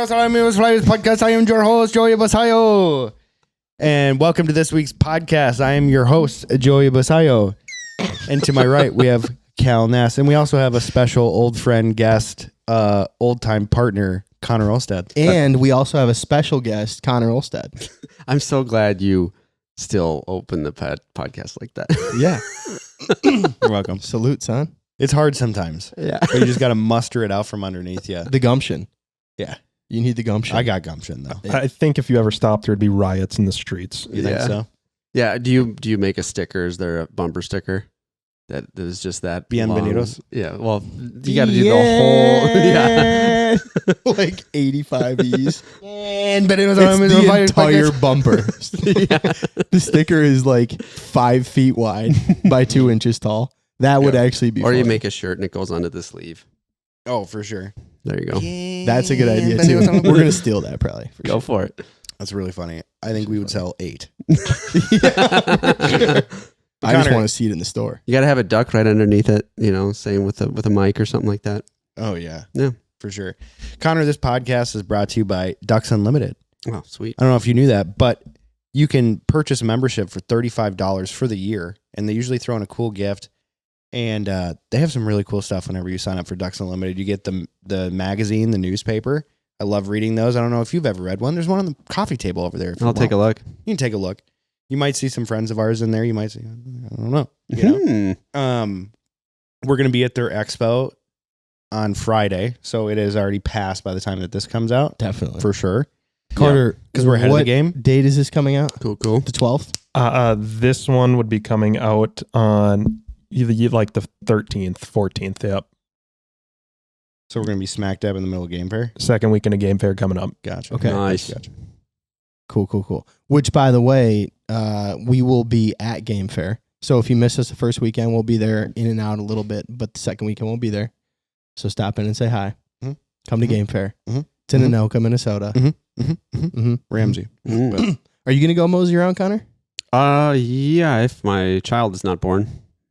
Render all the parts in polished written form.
Flyways podcast. I am your host, Joey Basayo. And welcome to this week's podcast. I am your host, Joey Basayo. And to my right, we have Cal Ness. And we also have a special old friend guest, old-time partner, Conor Olstad. And we also have a special guest, Conor Olstad. I'm so glad you still open the podcast like that. Yeah. You're welcome. Salute, son. It's hard sometimes. Yeah. But you just got to muster it out from underneath you. The gumption. Yeah. You need the gumption. I got gumption, though. I think if you ever stopped, there'd be riots in the streets. You think so? Yeah. Do you make a sticker? Is there a bumper sticker that is just that? Bienvenidos? Long? Yeah. Well, you got to do the whole. Yeah. Like 85 E's. And It's the entire bumper. Yeah. The sticker is like 5 feet wide by 2 inches tall. That would actually be Or funny. you make a shirt and it goes onto the sleeve. Oh, for sure. There you go. That's a good idea, too. We're going to steal that, probably. Go for it. That's really funny. I think we would sell 8. I just Conor- want to see it in the store. You got to have a duck right underneath it. You know, same with a mic or something like that. Oh, yeah. Yeah. For sure. Conor, this podcast is brought to you by Ducks Unlimited. Oh, sweet. I don't know if you knew that, but you can purchase a membership for $35 for the year, and they usually throw in a cool gift. And they have some really cool stuff whenever you sign up for Ducks Unlimited. You get the magazine, the newspaper. I love reading those. I don't know if you've ever read one. There's one on the coffee table over there. I'll take a look. You can take a look. You might see some friends of ours in there. You might see, I don't know. You know? We're going to be at their expo on Friday, so it is already passed by the time that this comes out. Definitely. For sure. Carter, Because we're ahead of the game. Date is this coming out? Cool. The 12th? This one would be coming out on either like the 13th, 14th. Yep. So we're going to be smack dab in the middle of Game Fair. Second weekend of Game Fair coming up. Gotcha. Okay. Nice. Gotcha. Cool. Which, by the way, we will be at Game Fair. So if you miss us the first weekend, we'll be there in and out a little bit, but the second weekend we'll be there. So stop in and say hi. Mhm. Come to Game Fair. Mhm. It's in Anoka, Minnesota. Ramsey. Mm. Are you going to go mosey around, Connor? Yeah, if my child is not born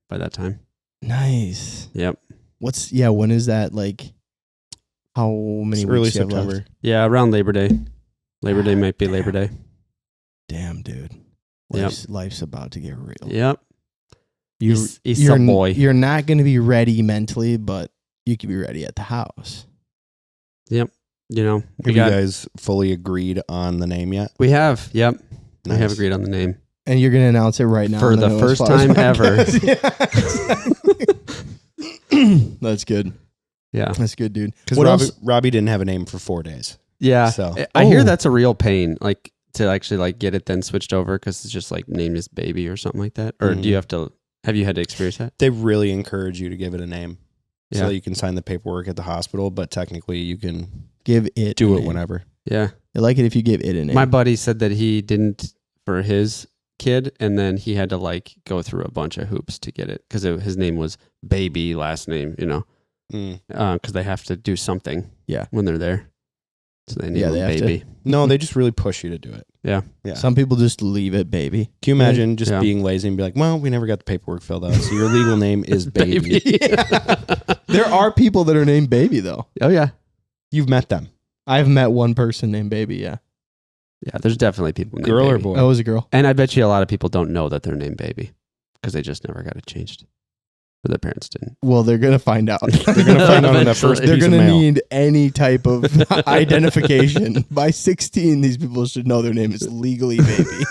by that time. Nice. Yep. When is that? Like, how many It's weeks early do you have left? September. Yeah, around Labor Day. Labor Day might be Labor Day. Damn, dude. Yep. Life's about to get real. Yep. You're He's a boy. You're not going to be ready mentally, but you can be ready at the house. Yep. You know, Have you guys fully agreed on the name yet? we have. Yep. Nice. We have agreed on the name. And you're going to announce it right now. For on the No first Flowers time ever. podcast. Yeah. That's good. Yeah. That's good, dude. Because What else? Robbie didn't have a name for 4 days. Yeah. So- I hear Oh. that's a real pain, like to actually like get it then switched over because it's just like named as baby or something like that. Or do you have you had to experience that? They really encourage you to give it a name. So Yeah. that you can sign the paperwork at the hospital, but technically you can Give it do a it name. whenever. Yeah. I like it if you give it a name. My buddy said that he didn't for his kid, and then he had to like go through a bunch of hoops to get it because his name was Baby, last name, you know, because they have to do something. Yeah. When they're there, so they name they him have to. Baby. No, they just really push you to do it. Yeah. Yeah. Some people just leave it, baby. Can you imagine just Yeah. being lazy and be like, well, we never got the paperwork filled out, so your legal name is Baby. There are people that are named Baby, though. Oh yeah. You've met them. I've met one person named Baby, yeah. Yeah. There's definitely people named Girl or Baby. boy? Oh, it was a girl. And I bet you a lot of people don't know that they're named Baby because they just never got it changed, or their parents didn't. Well, they're going to find out. They're going to find out on that first They're piece going of to mail. need any type of identification. By 16, these people should know their name is legally Baby.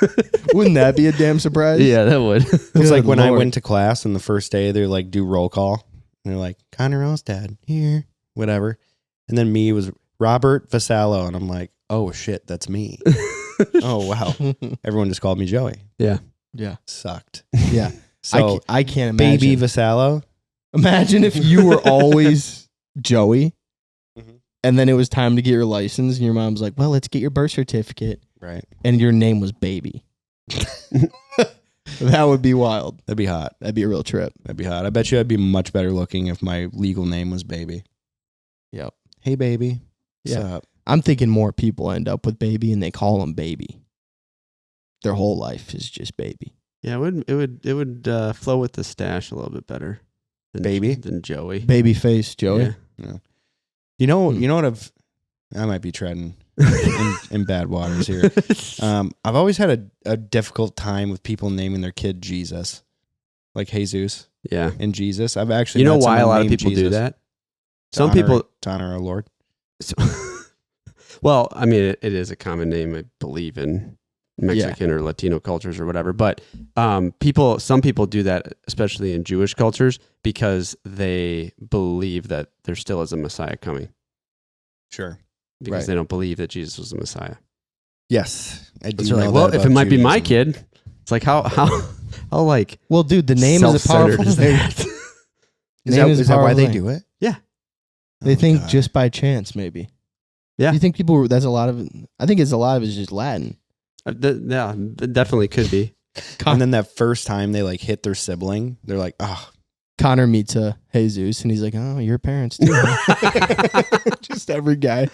Wouldn't that be a damn surprise? Yeah, that would. It's like when I Lord. went to class and the first day they're like, do roll call. And they're like, Conor Olstad, here, whatever. And then me was Robert Vasallo. And I'm like, oh shit, that's me. Oh, wow. Everyone just called me Joey. Yeah. Yeah. Sucked. Yeah. So, I can't imagine. Baby Vasallo. Imagine if you were always Joey Mhm. and then it was time to get your license and your mom's like, well, let's get your birth certificate. Right. And your name was Baby. That would be wild. That'd be hot. That'd be a real trip. That'd be hot. I bet you I'd be much better looking if my legal name was Baby. Yep. Hey, baby. Yeah. What's up? I'm thinking more people end up with Baby and they call him Baby. Their whole life is just Baby. Yeah, it would flow with the stash a little bit better than Baby? than Joey. Baby face Joey. Yeah. You know what I've I might be treading in bad waters here. I've always had a difficult time with people naming their kid Jesus, like Jesus. Yeah. And Jesus. I've actually, You know met why a someone lot of named people do Jesus that? to Some honor- people, to honor our Lord. well, I mean, it is a common name, I believe, in Mexican or Latino cultures or whatever. But some people do that, especially in Jewish cultures, because they believe that there still is a Messiah coming. Sure. Because they don't believe that Jesus was the Messiah. Yes. I do So know like, well, that if it about might be my Judaism. kid, it's like how like Well, dude, the name is a self-centered powerful is thing. that? Is that why they do it? Yeah. They Oh, think God. just by chance, maybe. Yeah. You think people? That's a lot of. I think it's a lot of it's just Latin. Yeah, it definitely could be. And then that first time they like hit their sibling, they're like, oh, Conor meets a Jesus, and he's like, "Oh, your parents too." Huh?" Just every guy,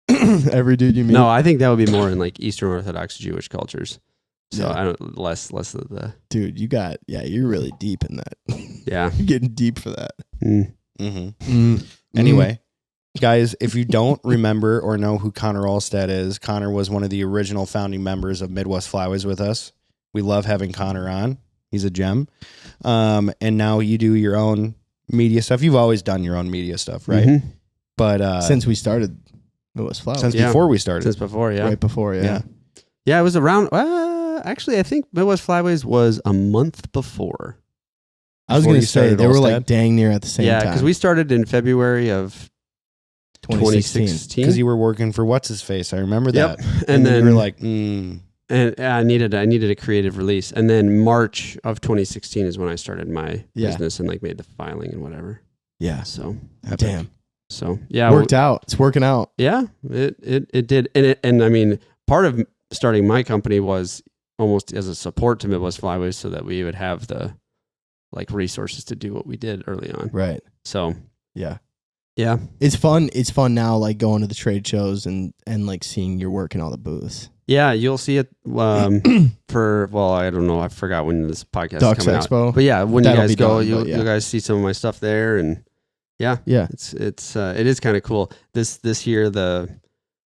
every dude you meet. No, I think that would be more in like Eastern Orthodox Jewish cultures. So Yeah. I don't less of the Dude, you're really deep in that. yeah. You're getting deep for that. mm-hmm. Anyway, guys, if you don't remember or know who Conor Olstad is, Conor was one of the original founding members of Midwest Flyways with us. We love having Conor on. He's a gem. And now you do your own media stuff. You've always done your own media stuff, right? Mhm. But since we started, it was Flowers. since Yeah. before we started. Since before, yeah. Right before, Yeah. Yeah, it was around actually I think Midwest Flyways was a month before. I was Before going you to say started they were Olstad? like dang near at the same Yeah, time. because we started in February of 2016. Because you were working for What's His Face. I remember that. Yep. And then you then were like, and I needed a creative release. And then March of 2016 is when I started my Yeah. business and like made the filing and whatever. Yeah. So Damn. yeah, Worked out. It's working out. Yeah, it did, and I mean, part of starting my company was almost as a support to Midwest Flyways, so that we would have the like resources to do what we did early on. Right. So Yeah. yeah, It's fun. It's fun now, like going to the trade shows and like seeing your work in all the booths. yeah, you'll see it for I don't know, I forgot when this podcast Ducks is coming Expo. out, but yeah, when That'll you guys be go, done, you but yeah. guys see some of my stuff there, and yeah, Yeah. it is kind of cool. This year the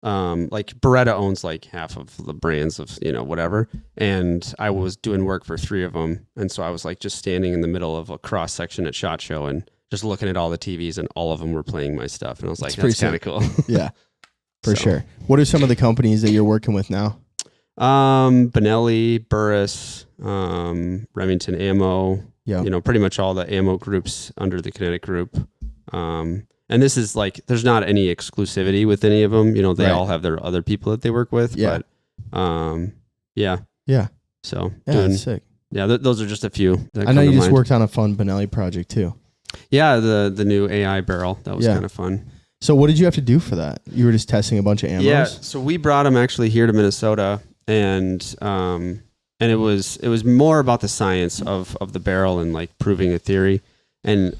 like Beretta owns like half of the brands of whatever, and I was doing work for 3 of them, and so I was like just standing in the middle of a cross section at SHOT Show and just looking at all the TVs, and all of them were playing my stuff, and I was like, It's pretty that's kind of cool. Yeah. For So. sure. What are some of the companies that you're working with now? Benelli, Burris, Remington Ammo, Yeah. pretty much all the ammo groups under the Kinetic Group. And this is like, there's not any exclusivity with any of them. They Right. all have their other people that they work with. Yeah. But yeah. Yeah. So Yeah, doing, that's sick. yeah, those are just a few. That I know come you to just mind. worked on a fun Benelli project too. Yeah, the new AI barrel. That was Yeah. kind of fun. So what did you have to do for that? You were just testing a bunch of ammos? Yeah, so we brought them actually here to Minnesota, and it was more about the science of the barrel and like proving a theory, and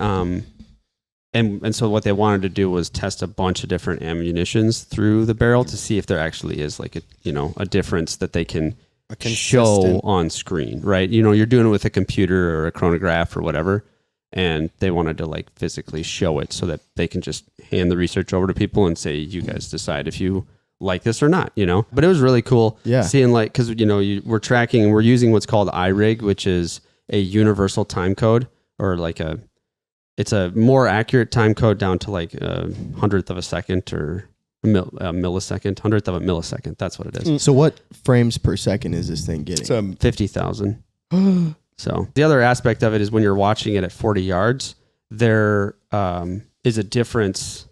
so what they wanted to do was test a bunch of different ammunitions through the barrel to see if there actually is like a difference that they can show consistent- on screen, right? You're doing it with a computer or a chronograph or whatever. And they wanted to like physically show it so that they can just hand the research over to people and say, you guys decide if you like this or not, But it was really cool seeing like, because, we're tracking and we're using what's called iRig, which is a universal time code, or like it's a more accurate time code down to like a hundredth of a second or a millisecond, hundredth of a millisecond. That's what it is. So what frames per second is this thing getting? So 50,000. So the other aspect of it is when you're watching it at 40 yards, there is a difference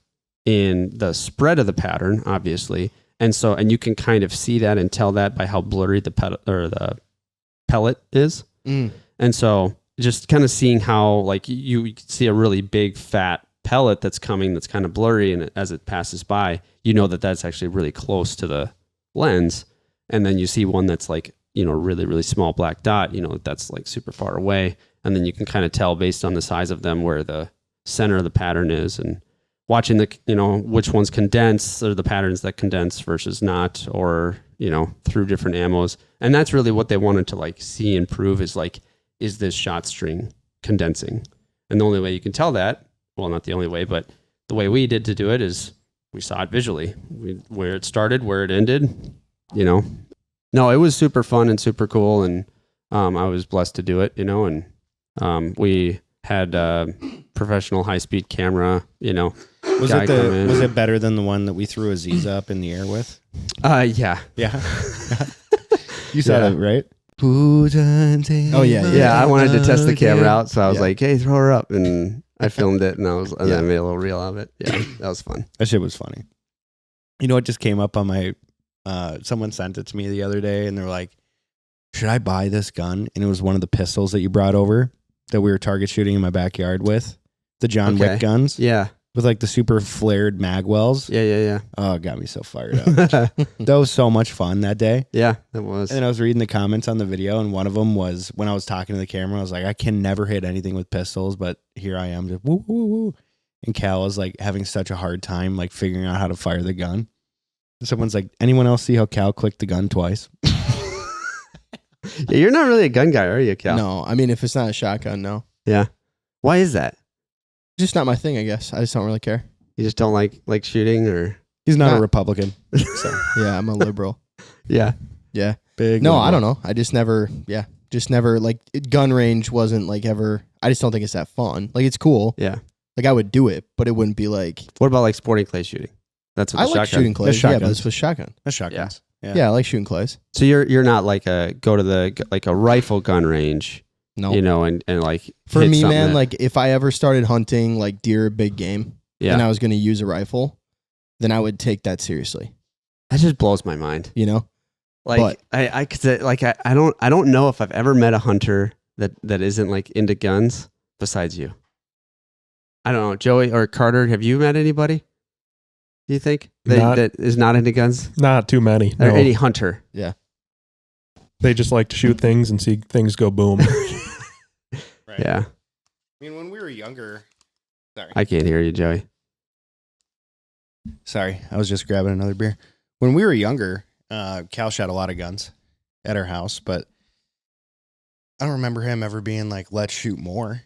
in the spread of the pattern, obviously. And you can kind of see that and tell that by how blurry the pellet is. Mm. And so just kind of seeing how like you see a really big fat pellet that's coming, that's kind of blurry. And as it passes by, that's actually really close to the lens. And then you see one that's like, really, really small black dot, that's like super far away. And then you can kind of tell based on the size of them where the center of the pattern is, and watching which ones condense, or the patterns that condense versus not, or, through different ammos. And that's really what they wanted to like see and prove is like, is this shot string condensing? And the only way you can tell that, well, not the only way, but the way we did to do it is we saw it visually, where it started, where it ended. No, it was super fun and super cool, and I was blessed to do it. And we had a professional high-speed camera. Was it better than the one that we threw Aziz up in the air with? Yeah. Yeah. You saw that, right? Oh yeah. I wanted to test the camera out, so I was like, "Hey, throw her up," and I filmed it, and then I made a little reel of it. Yeah, that was fun. That shit was funny. You know what just came up on my? Someone sent it to me the other day, and they're like, "Should I buy this gun?" And it was one of the pistols that you brought over that we were target shooting in my backyard with, the John Wick guns. Yeah, with like the super flared mag wells. Yeah. Oh, it got me so fired up. That was so much fun that day. Yeah, it was. And then I was reading the comments on the video, and one of them was when I was talking to the camera, I was like, I can never hit anything with pistols, but here I am, just woo, woo, woo. And Cal was like having such a hard time like figuring out how to fire the gun. And someone's like, anyone else see how Cal clicked the gun twice? Yeah, you're not really a gun guy, are you, Cal? No, I mean, if it's not a shotgun, no. Yeah. Why is that? Just not my thing, I guess. I just don't really care. You just don't like shooting, or He's not a Republican. So. Yeah, I'm a liberal. Yeah. Yeah. Big. No, liberal. I don't know. I just never, like gun range wasn't like ever, I just don't think it's that fun. Like it's cool. Yeah. Like I would do it, but it wouldn't be like. What about like sporting clay shooting? That's what I the like shotgun. shooting clays. Yeah, but it's with shotgun. That's shotguns. Yeah, I like shooting clays. So you're not like go to a rifle gun range, No. and like For hit me, something man, that- like if I ever started hunting like deer, big game, and I was going to use a rifle, then I would take that seriously. that just blows my mind. But- I could say, like I don't know if I've ever met a hunter that isn't like into guns besides you. I don't know, Joey or Carter. Have you met anybody? Do you think that is not into guns? Not too many. Or No. any hunter? They just like to shoot things and see things go boom. Right. Yeah, I mean, when we were younger. Sorry. I can't hear you, Joey. Sorry, I was just grabbing another beer. When we were younger, Cal shot a lot of guns at our house, but I don't remember him ever being like, let's shoot more.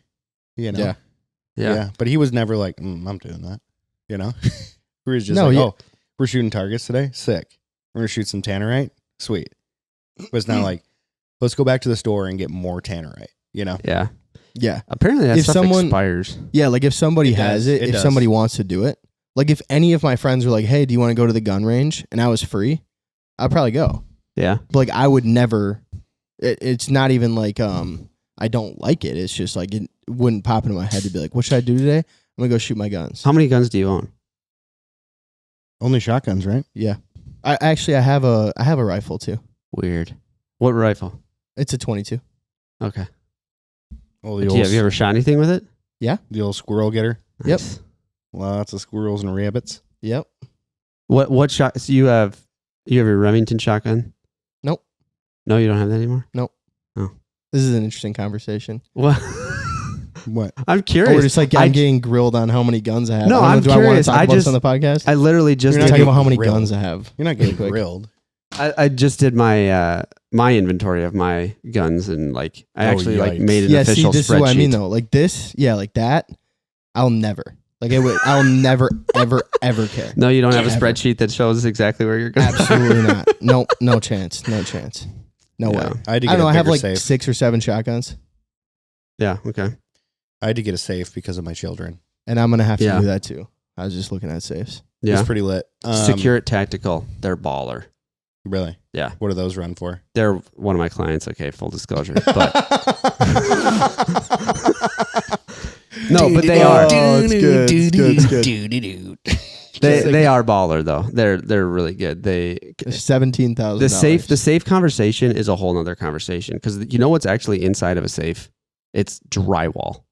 Yeah. But he was never like, I'm doing that. We were just we're shooting targets today. Sick. We're going to shoot some tannerite. Sweet. But it's not like, let's go back to the store and get more tannerite, Yeah. Yeah. Apparently that If stuff someone- expires. Yeah, like if somebody It has does. it, It if does. somebody wants to do it, like if any of my friends were like, hey, do you want to go to the gun range? And I was free, I'd probably go. Yeah. But like I would never, it's not even like, I don't like it. It's just like, it wouldn't pop into my head to be like, what should I do today? I'm going to go shoot my guns. How many guns do you own? Only shotguns, right? Yeah. I have a rifle too. Weird. What rifle? It's a 22. Okay. Oh, Have you ever shot anything with it? the old squirrel getter. Yep. Nice. Lots of squirrels and rabbits. Yep. What shot? So you have a Remington shotgun? Nope. No, you don't have that anymore? This is an interesting conversation. What? What? I'm Or curious. just like I'm getting grilled on how many guns I have. No, I don't know, I'm do I want curious. to talk I about just- this on the podcast? I literally just You're You're not talking getting about how many grilled. guns I have. You're not getting Quick. grilled. I just did my my inventory of my guns, and like I actually like yikes. made an Yeah, see, official this spreadsheet. is what I mean though. Like this, yeah, like that. I'll never. I'll never, ever, ever care. No, you don't have a Ever. spreadsheet that shows exactly where you're going. Absolutely not. No, no chance. No chance. No Yeah. way. I had to I get don't know. a I have bigger like safe. 6 or 7 shotguns, Yeah. Okay. I had to get a safe because of my children. and I'm gonna have to Yeah. do that too. I was just looking at safes. Yeah. It's pretty lit. Secure It Tactical. They're baller. Really? Yeah. What do those run for? They're one of my clients. Okay, full disclosure. But no, but they are. Oh, it's good. It's good. It's good. They are baller though. They're really good. $17,000. The safe conversation is a whole nother conversation, because you know what's actually inside of a safe? It's drywall.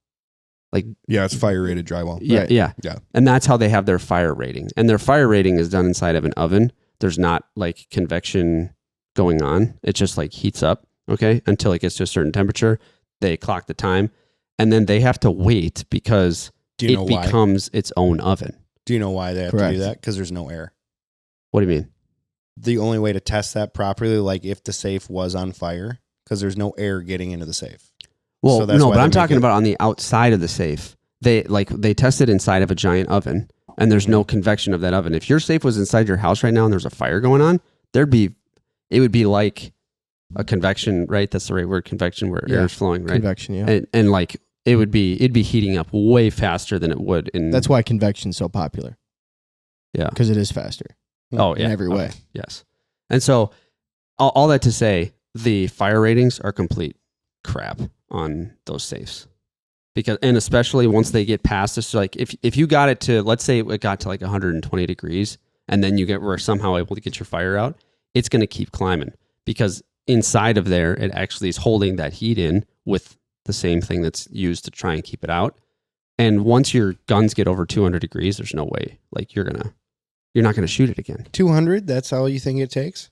Yeah, it's fire rated drywall. Yeah, Right. yeah, Yeah. And that's how they have their fire rating. And their fire rating is done inside of an oven. There's not like convection going on. It just like heats up, okay, until it gets to a certain temperature. They clock the time, and then they have to wait because Do you know it why? becomes its own oven. Do you know why they have to Correct. do that? Because there's no air. What do you mean? The only way to test that properly, like if the safe was on fire, because there's no air getting into the safe. Well, So that's no, why but they I'm make talking it- about on the outside of the safe. They test it inside of a giant oven, and there's no convection of that oven. If your safe was inside your house right now and there's a fire going on, it would be like a convection, right? That's the right word, convection, where air is flowing, right? Convection, yeah. And like it'd be heating up way faster than it would in. That's why convection's so popular. Yeah, because it is faster. Oh yeah, in every way. Yes, and so all that to say, the fire ratings are complete crap on those safes. And especially once they get past this, like if you got it to, let's say it got to like 120 degrees, and then were somehow able to get your fire out, it's going to keep climbing because inside of there, it actually is holding that heat in with the same thing that's used to try and keep it out. And once your guns get over 200 degrees, there's no way like you're not going to shoot it again. 200? That's all you think it takes?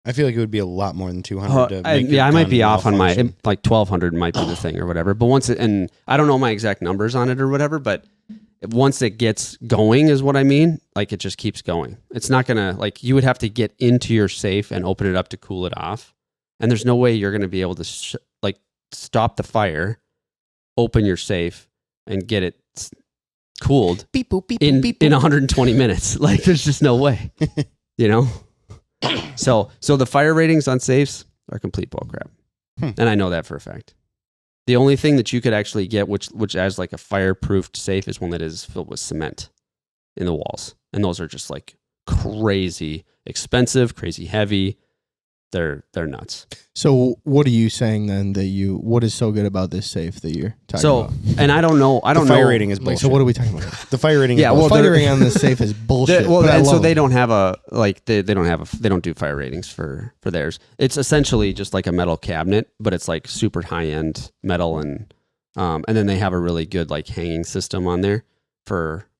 I feel like it would be a lot more than 200. I might be off on my, like 1200 might be the thing or whatever. But and I don't know my exact numbers on it or whatever, but once it gets going is what I mean. Like it just keeps going. It's not going to, like you would have to get into your safe and open it up to cool it off. And there's no way you're going to be able to stop the fire, open your safe and get it cooled beep, boop, beep, in, beep, in boop. 120 minutes. Like there's just no way, you know? So the fire ratings on safes are complete bullcrap. And I know that for a fact. The only thing that you could actually get, which as like a fireproofed safe, is one that is filled with cement in the walls. And those are just like crazy expensive, crazy heavy. They're nuts. So what are you saying then what is so good about this safe that you're talking about? And I don't know. The fire rating is bullshit. So what are we talking about? The fire rating Yeah, is well, bullshit. fire rating on this safe is bullshit. So they don't have they don't do fire ratings for theirs. It's essentially just like a metal cabinet, but it's like super high end metal and then they have a really good like hanging system on there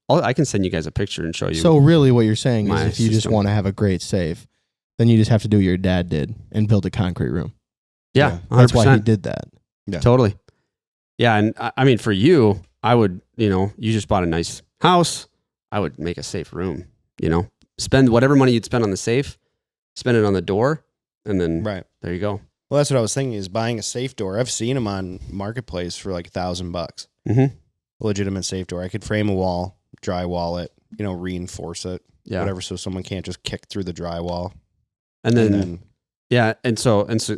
I can send you guys a picture and show you. So really what you're saying is my if you just system. want to have a great safe, then you just have to do what your dad did and build a concrete room. Yeah, 100%. That's why he did that. Yeah. Totally. Yeah, and I mean for you, I would, you just bought a nice house, I would make a safe room, spend whatever money you'd spend on the safe, spend it on the door, and then there you go. Well, that's what I was thinking is buying a safe door. I've seen them on Marketplace for like $1,000. Mm-hmm. A legitimate safe door. I could frame a wall, drywall it, reinforce it, whatever, so someone can't just kick through the drywall. And then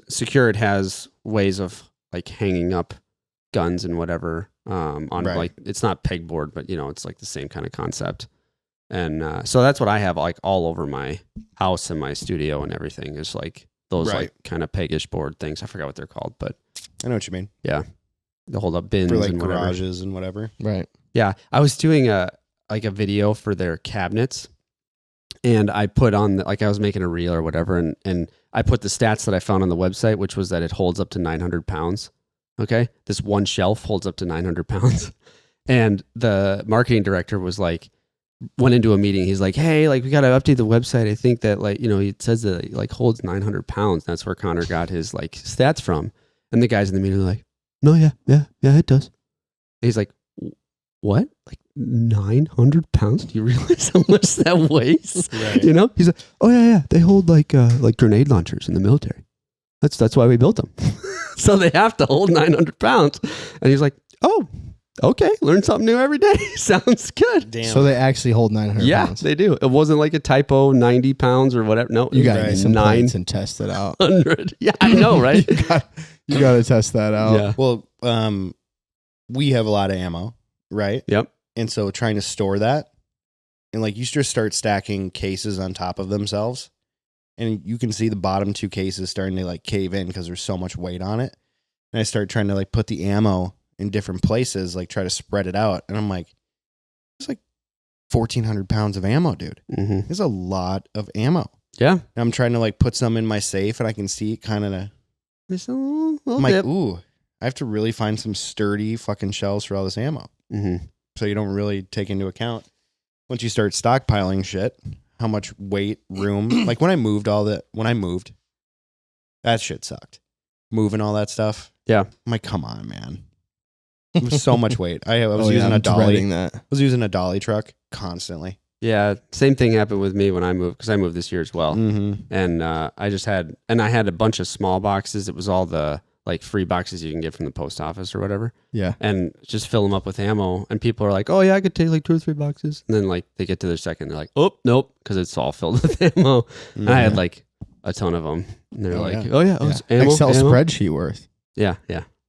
Secured has ways of like hanging up guns and whatever on like it's not pegboard, but it's like the same kind of concept. And so that's what I have like all over my house and my studio and everything is like those like kind of pegish board things. I forgot what they're called, but I know what you mean. Yeah, they hold up bins for like and garages and whatever. Right. Yeah, I was doing a video for their cabinets. And I put on, I was making a reel or whatever, and I put the stats that I found on the website, which was that it holds up to 900 pounds. Okay? This one shelf holds up to 900 pounds. And the marketing director was like, went into a meeting. He's like, hey, like, we got to update the website. I think that, like, it says that it, like, holds 900 pounds. That's where Conor got his, like, stats from. And the guys in the meeting are like, no, yeah, it does. And he's like, what? Like 900 pounds? Do you realize how much that weighs? Right. He's like, oh yeah. They hold like grenade launchers in the military. That's why we built them. So they have to hold 900 pounds. And he's like, oh, okay. Learn something new every day. Sounds good. Damn. So they actually hold 900 Yeah, pounds. they do. It wasn't like a typo 90 pounds or whatever. No, You got to Right. get some plates and test it out. 900. Yeah, I know, right? You got to test that out. Yeah. Well, we have a lot of ammo, right? Yep. And so trying to store that, and like you just start stacking cases on top of themselves, and you can see the bottom two cases starting to like cave in because there's so much weight on it. And I start trying to like put the ammo in different places, like try to spread it out. And I'm like, it's like 1,400 pounds of ammo, dude. Mm-hmm. There's a lot of ammo. Yeah. And I'm trying to like put some in my safe, and I can see it kind of. Just a little I'm like, dip. ooh, I have to really find some sturdy fucking shells for all this ammo. Mm-hmm. So you don't really take into account once you start stockpiling shit, how much weight, room. Like when I moved, that shit sucked. Moving all that stuff. Yeah. I'm like, come on, man. It was so much weight. I was Oh, yeah, using I'm a dolly. dreading that. I was using a dolly truck constantly. Yeah, same thing happened with me when I moved, because I moved this year as well. Mm-hmm. And I had a bunch of small boxes. It was all the like free boxes you can get from the post office or whatever, Yeah. and just fill them up with ammo. And people are like, "Oh yeah, I could take like 2 or 3 boxes." And then like they get to their second, they're like, "Oh nope," because it's all filled with ammo. And I had like a ton of them. And they're like, yeah. "Oh yeah, it's ammo, Excel ammo." spreadsheet worth. Yeah.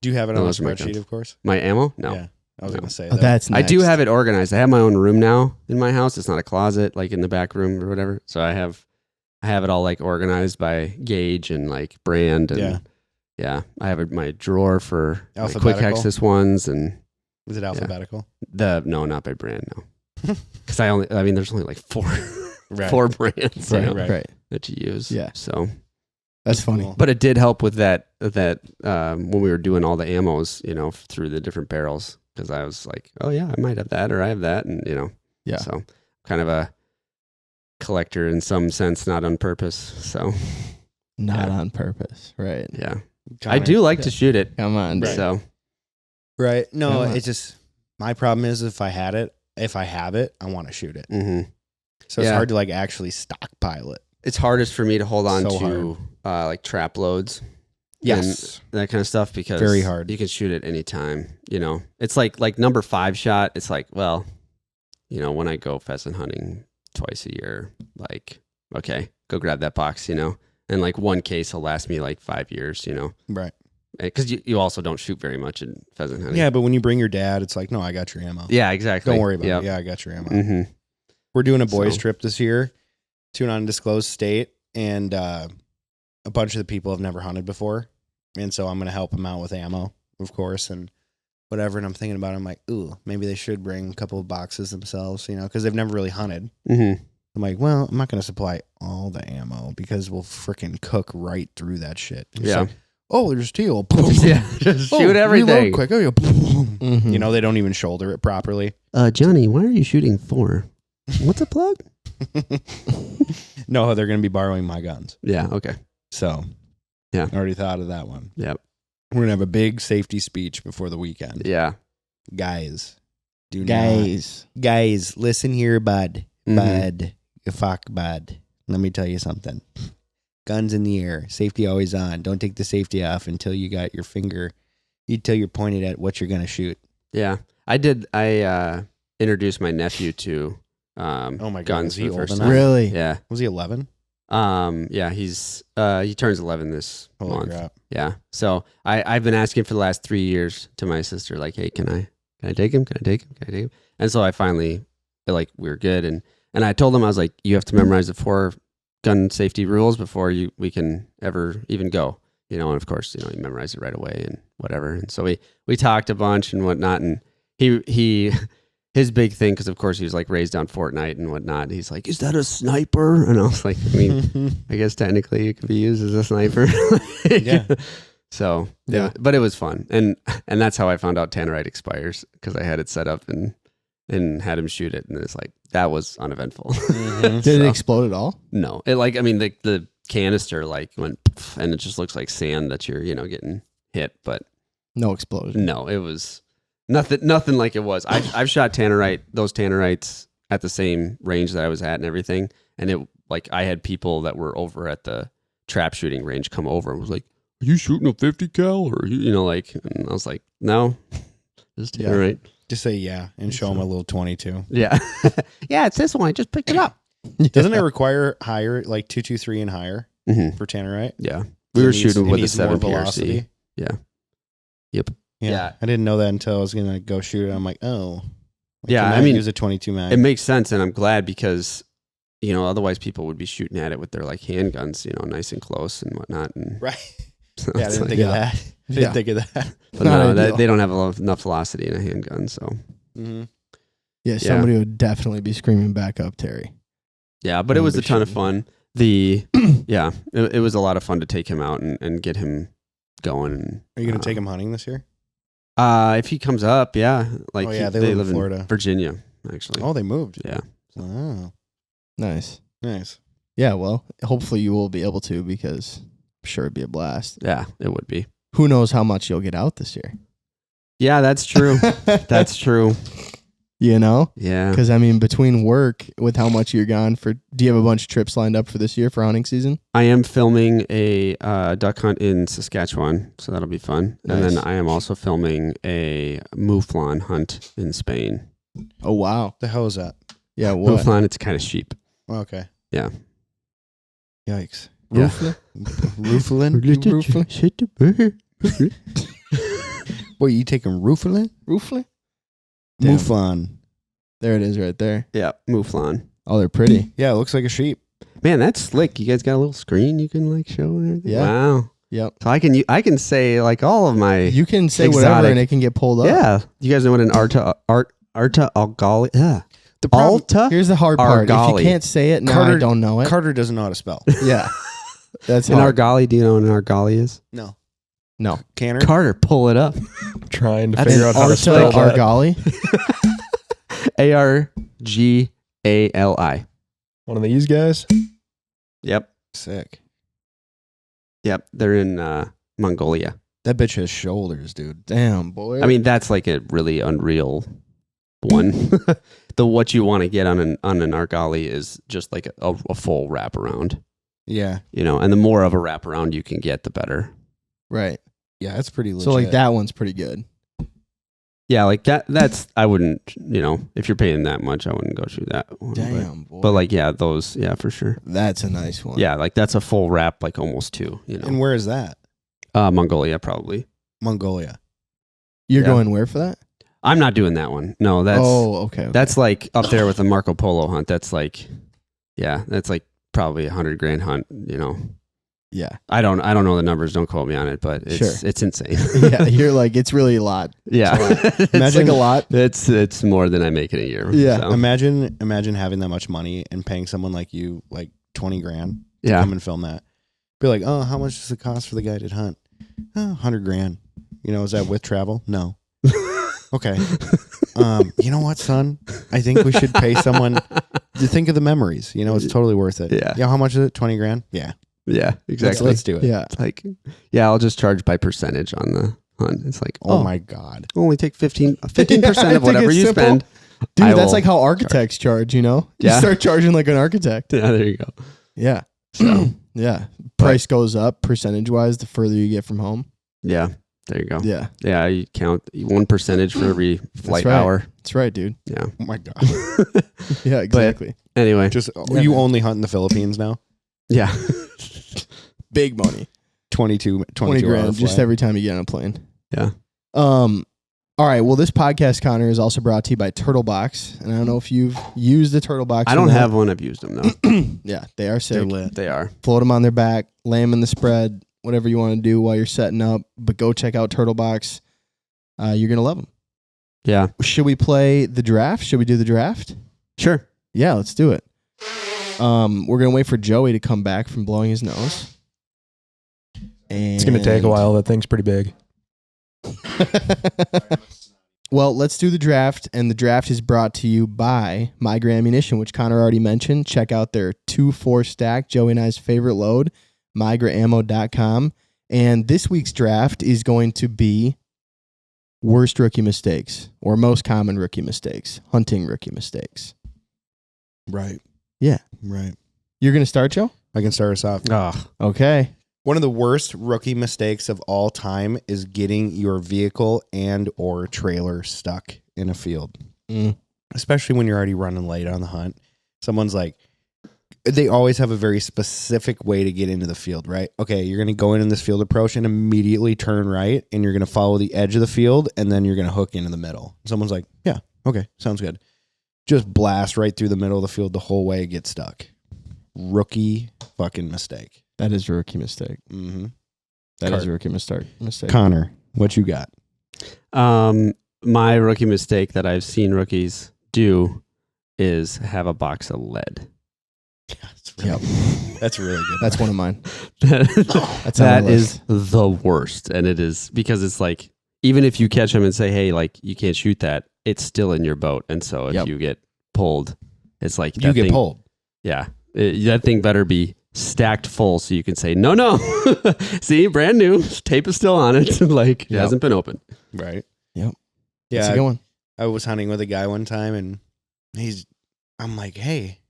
Do you have it No, on a those are my spreadsheet, guns. of course? My ammo? No. Yeah. I was No. going to say Oh, that. that's I do next. have it organized. I have my own room now in my house. It's not a closet like in the back room or whatever. So I have it all like organized by gauge and like brand and yeah. I have my drawer for my quick Alphabetical? access ones and Is it alphabetical? no, not by brand, no. Because there's only like 4 Right. 4 brands you know, Right. that you use. Yeah. So That's funny. Cool. but it did help with that when we were doing all the ammos, you know, through the different barrels. Because I was like, oh yeah, I might have that or I have that, and you know, Yeah. So kind of a collector in some sense, not on purpose. So Not on purpose. Right. yeah, Connor. I do like to shoot it. Come on. Right. dude. So Right. No, Come on. it's just my problem is if I have it, I want to shoot it. mhm. So it's Yeah. hard to like actually stockpile it. It's hardest for me to hold on So to like trap loads. Yes. That kind of stuff because Very hard. You can shoot it anytime, you know. It's like number 5 shot. It's like, well, you know, when I go pheasant hunting twice a year, like, okay, go grab that box, you know. And like one case will last me like 5 years, you know. Right. Because you also don't shoot very much in pheasant hunting. Yeah, but when you bring your dad, it's like, no, I got your ammo. Yeah, exactly. Don't worry about Yep. it. Yeah, I got your ammo. Mm-hmm. We're doing a boys So- trip this year to an undisclosed state, and a bunch of the people have never hunted before, and so I'm going to help them out with ammo, of course, and whatever. And I'm thinking about it, I'm like, ooh, maybe they should bring a couple of boxes themselves, you know, because they've never really hunted. Mm-hmm. I'm like, well, I'm not going to supply all the ammo because we'll freaking cook right through that shit. It's Yeah. like, oh, there's teal. Yeah, just Oh, shoot everything. reload quick. Oh, yeah. Mhm. You know, they don't even shoulder it properly. Johnny, why are you shooting 4? What's a plug? No, they're going to be borrowing my guns. Yeah, okay. So, Yeah. I already thought of that one. Yep. We're going to have a big safety speech before the weekend. Yeah. Guys, Guys. Guys, listen here, bud. Mhm. Bud. You fuck, bud. Let me tell you something. Guns in the air. Safety always on. Don't take the safety off until you got your finger, until you're pointed at what you're going to shoot. Yeah. I introduced my nephew to Oh my God, guns is for he the old first enough? time. Really? Yeah. Was he 11? Yeah, he turns 11 this Holy month. crap. Yeah. So I've been asking for the last 3 years to my sister, like, hey, can I take him? Can I take him? And so I finally, like, we're good. And I told him, I was like, you have to memorize the 4 gun safety rules before we can ever even go, you know. And of course, you know, he memorized it right away and whatever. And so we talked a bunch and whatnot. And he his big thing, because of course he was like raised on Fortnite and whatnot. He's like, is that a sniper? And I was like, I mean, I guess technically it could be used as a sniper. Yeah. So Yeah. but it was fun, and that's how I found out tannerite expires, because I had it set up and had him shoot it, and it's like that was uneventful. Mhm. Did it So- explode at all? No, it like, I mean, the canister like went pff, and it just looks like sand that you're, you know, getting hit, but No explosion. no, it was nothing like it was. I've shot those tannerites at the same range that I was at and everything, and it, like, I had people that were over at the trap shooting range come over and was like, are you shooting a 50 cal, or you know, like, and I was like, no, just Yeah. tannerite. Just say yeah and show him a little 22. Yeah. Yeah, it's this one. I just picked it up. Doesn't it require higher, like 223 and higher Mm-hmm. for tannerite? Yeah. We were shooting with a 7 PRC. velocity. Yeah. Yep. Yeah. Yeah. I didn't know that until I was going to go shoot it. I'm like, oh. Yeah, can I mean, use a 22 mag. It makes sense, and I'm glad, because, you know, otherwise people would be shooting at it with their like handguns, you know, nice and close and whatnot. And right. so Yeah, I it's didn't like- think of that. I didn't Yeah. think of that. But Not no, ideal. they don't have enough velocity in a handgun. So Mm-hmm. Yeah, somebody would definitely be screaming back up, Terry. yeah, but it Wouldn't was be a ton of shooting. fun. It was a lot of fun to take him out and get him going. And, Are you going to take him hunting this year? if he comes up, yeah. Like, Oh, yeah, they live in Florida. Virginia, actually. Oh, they moved. Yeah. Oh, Nice. nice. Yeah, well, hopefully you will be able to, because I'm sure it'd be a blast. Yeah, it would be. Who knows how much you'll get out this year? Yeah, that's true. That's true. You know? Yeah. Because, I mean, between work with how much you're gone for, do you have a bunch of trips lined up for this year for hunting season? I am filming a duck hunt in Saskatchewan, so that'll be fun. Nice. And then I am also filming a mouflon hunt in Spain. Oh, wow. The hell is that? Yeah, what? Mouflon, it's kind of sheep. Okay. Yeah. Yikes. Yeah. Rooflin? What, you taking rooflin? Roofly? Damn. Mouflon. There it is right there. Yeah, mouflon. Oh, they're pretty. Yeah, it looks like a sheep. Man, that's slick. You guys got a little screen you can like show and everything? Yeah. Wow. Yep. So I can say like all of my You can say whatever Exotic. and it can get pulled up. Yeah. You guys know what an Arta Algali? Yeah. The problem, Alta? Here's the hard part. If Argali. you can't say it, now I Carter- don't know it. Carter doesn't know how to spell. Yeah. That's An hard. argali, do you know what an argali is? No. No. Canner? Carter, pull it up. Trying to That's figure out how to Arta spell that. Argali. Argali. One of these guys. Yep. Sick. Yep. They're in Mongolia. That bitch has shoulders, dude. Damn, boy. I mean, that's like a really unreal one. What you want to get on an argali is just like a full wraparound, Yeah. you know, and the more of a wraparound you can get, the better. right. Yeah, that's pretty legit. So, like, that one's pretty good. Yeah, like that's I wouldn't, you know, if you're paying that much, I wouldn't go through that one. Damn, boy. But like, yeah, those, yeah, for sure. That's a nice one. Yeah, like that's a full wrap, like almost two, you know. And where is that? Mongolia, probably. Mongolia. You're Yeah. going where for that? I'm not doing that one. No, that's okay. that's like up there with the Marco Polo hunt. That's like, yeah, that's like probably $100,000 hunt. You know, Yeah. I don't know the numbers. Don't quote me on it, but it's insane. Yeah. You're like, it's really a lot. Yeah, It's Imagine- like a lot. it's more than I make in a year. Yeah. so. Imagine having that much money and paying someone like you like $20,000 to Yeah. come and film that. Be like, oh, how much does it cost for the guided hunt? Oh, $100,000. You know, is that with travel? No. Okay. You know what, son? I think we should pay someone to think of the memories. You know, it's totally worth it. Yeah. Yeah. How much is it? $20,000? Yeah. Yeah, exactly. Let's do it. Yeah. It's like, yeah, I'll just charge by percentage on the hunt. It's like, Oh, my God. only take 15% I of think whatever it's you simple. spend. Dude, I that's will like how architects charge, you know? You Yeah. start charging like an architect. Yeah, there you go. Yeah. So, Yeah. Price goes up percentage wise the further you get from home. yeah, there you go. Yeah. Yeah, you count 1% for every flight right. hour. That's right, dude. Yeah. Oh, my God. Yeah, exactly. Anyway, Just, Yeah, you man. only hunt in the Philippines now? yeah. Big money. 22 20 hour grand just flight. every time you get on a plane. Yeah. All right. Well, this podcast, Connor, is also brought to you by Turtle Box. And I don't know if you've used the Turtle Box. I or don't not. have one. I've used them though. Yeah, they are They're sick. lit. They are. Float them on their back, lay them in the spread, whatever you want to do while you're setting up. But go check out Turtle Box. You're going to love them. Yeah. Should we play the draft? Should we do the draft? Sure. Yeah, let's do it. We're going to wait for Joey to come back from blowing his nose. And It's going to take a while. That thing's pretty big. Well, let's do the draft, and the draft is brought to you by Migra Ammunition, which Connor already mentioned. Check out their 2-4 stack, Joey and I's favorite load, migraammo.com. And this week's draft is going to be worst rookie mistakes, or most common rookie mistakes, hunting rookie mistakes. Right. Yeah. Right. You're going to start, Joe? I can start us off. Oh, Okay. One of the worst rookie mistakes of all time is getting your vehicle and or trailer stuck in a field, especially when you're already running late on the hunt. Someone's like, they always have a very specific way to get into the field, right? Okay, you're going to go in this field approach and immediately turn right, and you're going to follow the edge of the field, and then you're going to hook into the middle. Someone's like, yeah, okay, sounds good. Just blast right through the middle of the field the whole way, get stuck. Rookie fucking mistake. That is a rookie mistake. Mm-hmm. That is a rookie mistake. Connor, what you got? my rookie mistake that I've seen rookies do is have a box of lead. That's really good. That's one of mine. That's on my That list. is the worst. And it is because it's like, even if you catch them and say, hey, like you can't shoot that, it's still in your boat. And so if you get pulled, it's like you get pulled. Yeah. That thing better be stacked full so you can say, no. See, brand new. Tape is still on it. Like it hasn't been opened. Right. Yep. Yeah. That's a good one. I was hunting with a guy one time, and I'm like, hey,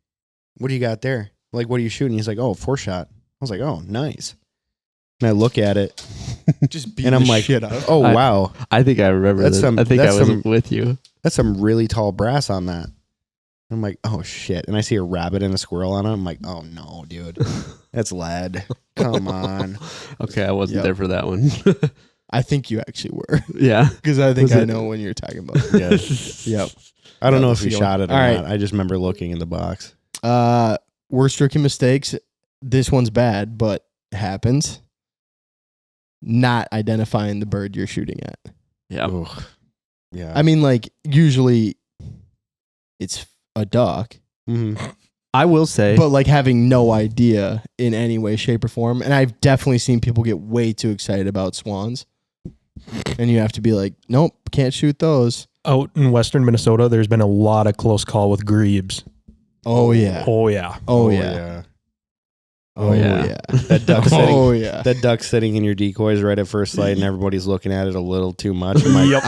what do you got there? Like, what are you shooting? He's like, oh, 4-shot. I was like, oh, nice. And I look at it, Just beat and I'm the like, shit out. oh, wow. I think I remember That's this. I think I was with you. That's some really tall brass on that. I'm like, oh, shit. And I see a rabbit and a squirrel on it. I'm like, oh, no, dude. That's lead. Come on. Okay, I wasn't there for that one. I think you actually were. Yeah. Because I think Was I it? know when you're talking about. Yes. Yep. I don't Yeah, know if we let's shot it or All right. not. I just remember looking in the box. Worst rookie mistakes. This one's bad, but happens. Not identifying the bird you're shooting at. Yeah. Ugh. Yeah. I mean, like, usually it's a duck, I will say, but like having no idea in any way, shape, or form. And I've definitely seen people get way too excited about swans. And you have to be like, nope, can't shoot those. Out in western Minnesota, there's been a lot of close call with grebes. Oh, yeah. Oh, yeah. Oh, yeah. Oh, yeah. yeah. That duck sitting. Oh, yeah. That duck sitting in your decoys right at first sight, and everybody's looking at it a little too much. I'm like, Yep.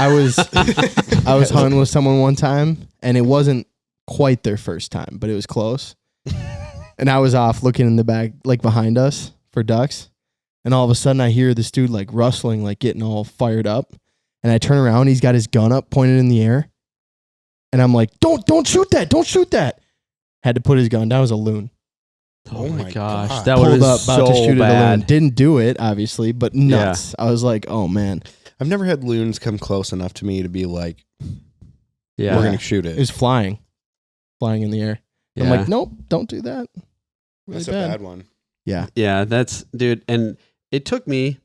I was hunting with someone one time, and it wasn't quite their first time, but it was close. And I was off looking in the back, like behind us for ducks. And all of a sudden I hear this dude like rustling, like getting all fired up. And I turn around, he's got his gun up, pointed in the air. And I'm like, don't shoot that. Don't shoot that. Had to put his gun down. It was a loon. oh my my gosh, God. that Pulled was up, about to so shoot at a loon. bad. Didn't do it, obviously, but nuts. I was like, oh man. I've never had loons come close enough to me to be like, Yeah. we're going to shoot It it. was flying in the air. Yeah. I'm like, nope, don't do that. Really That's a bad one. Yeah. Yeah, that's dude. And it took me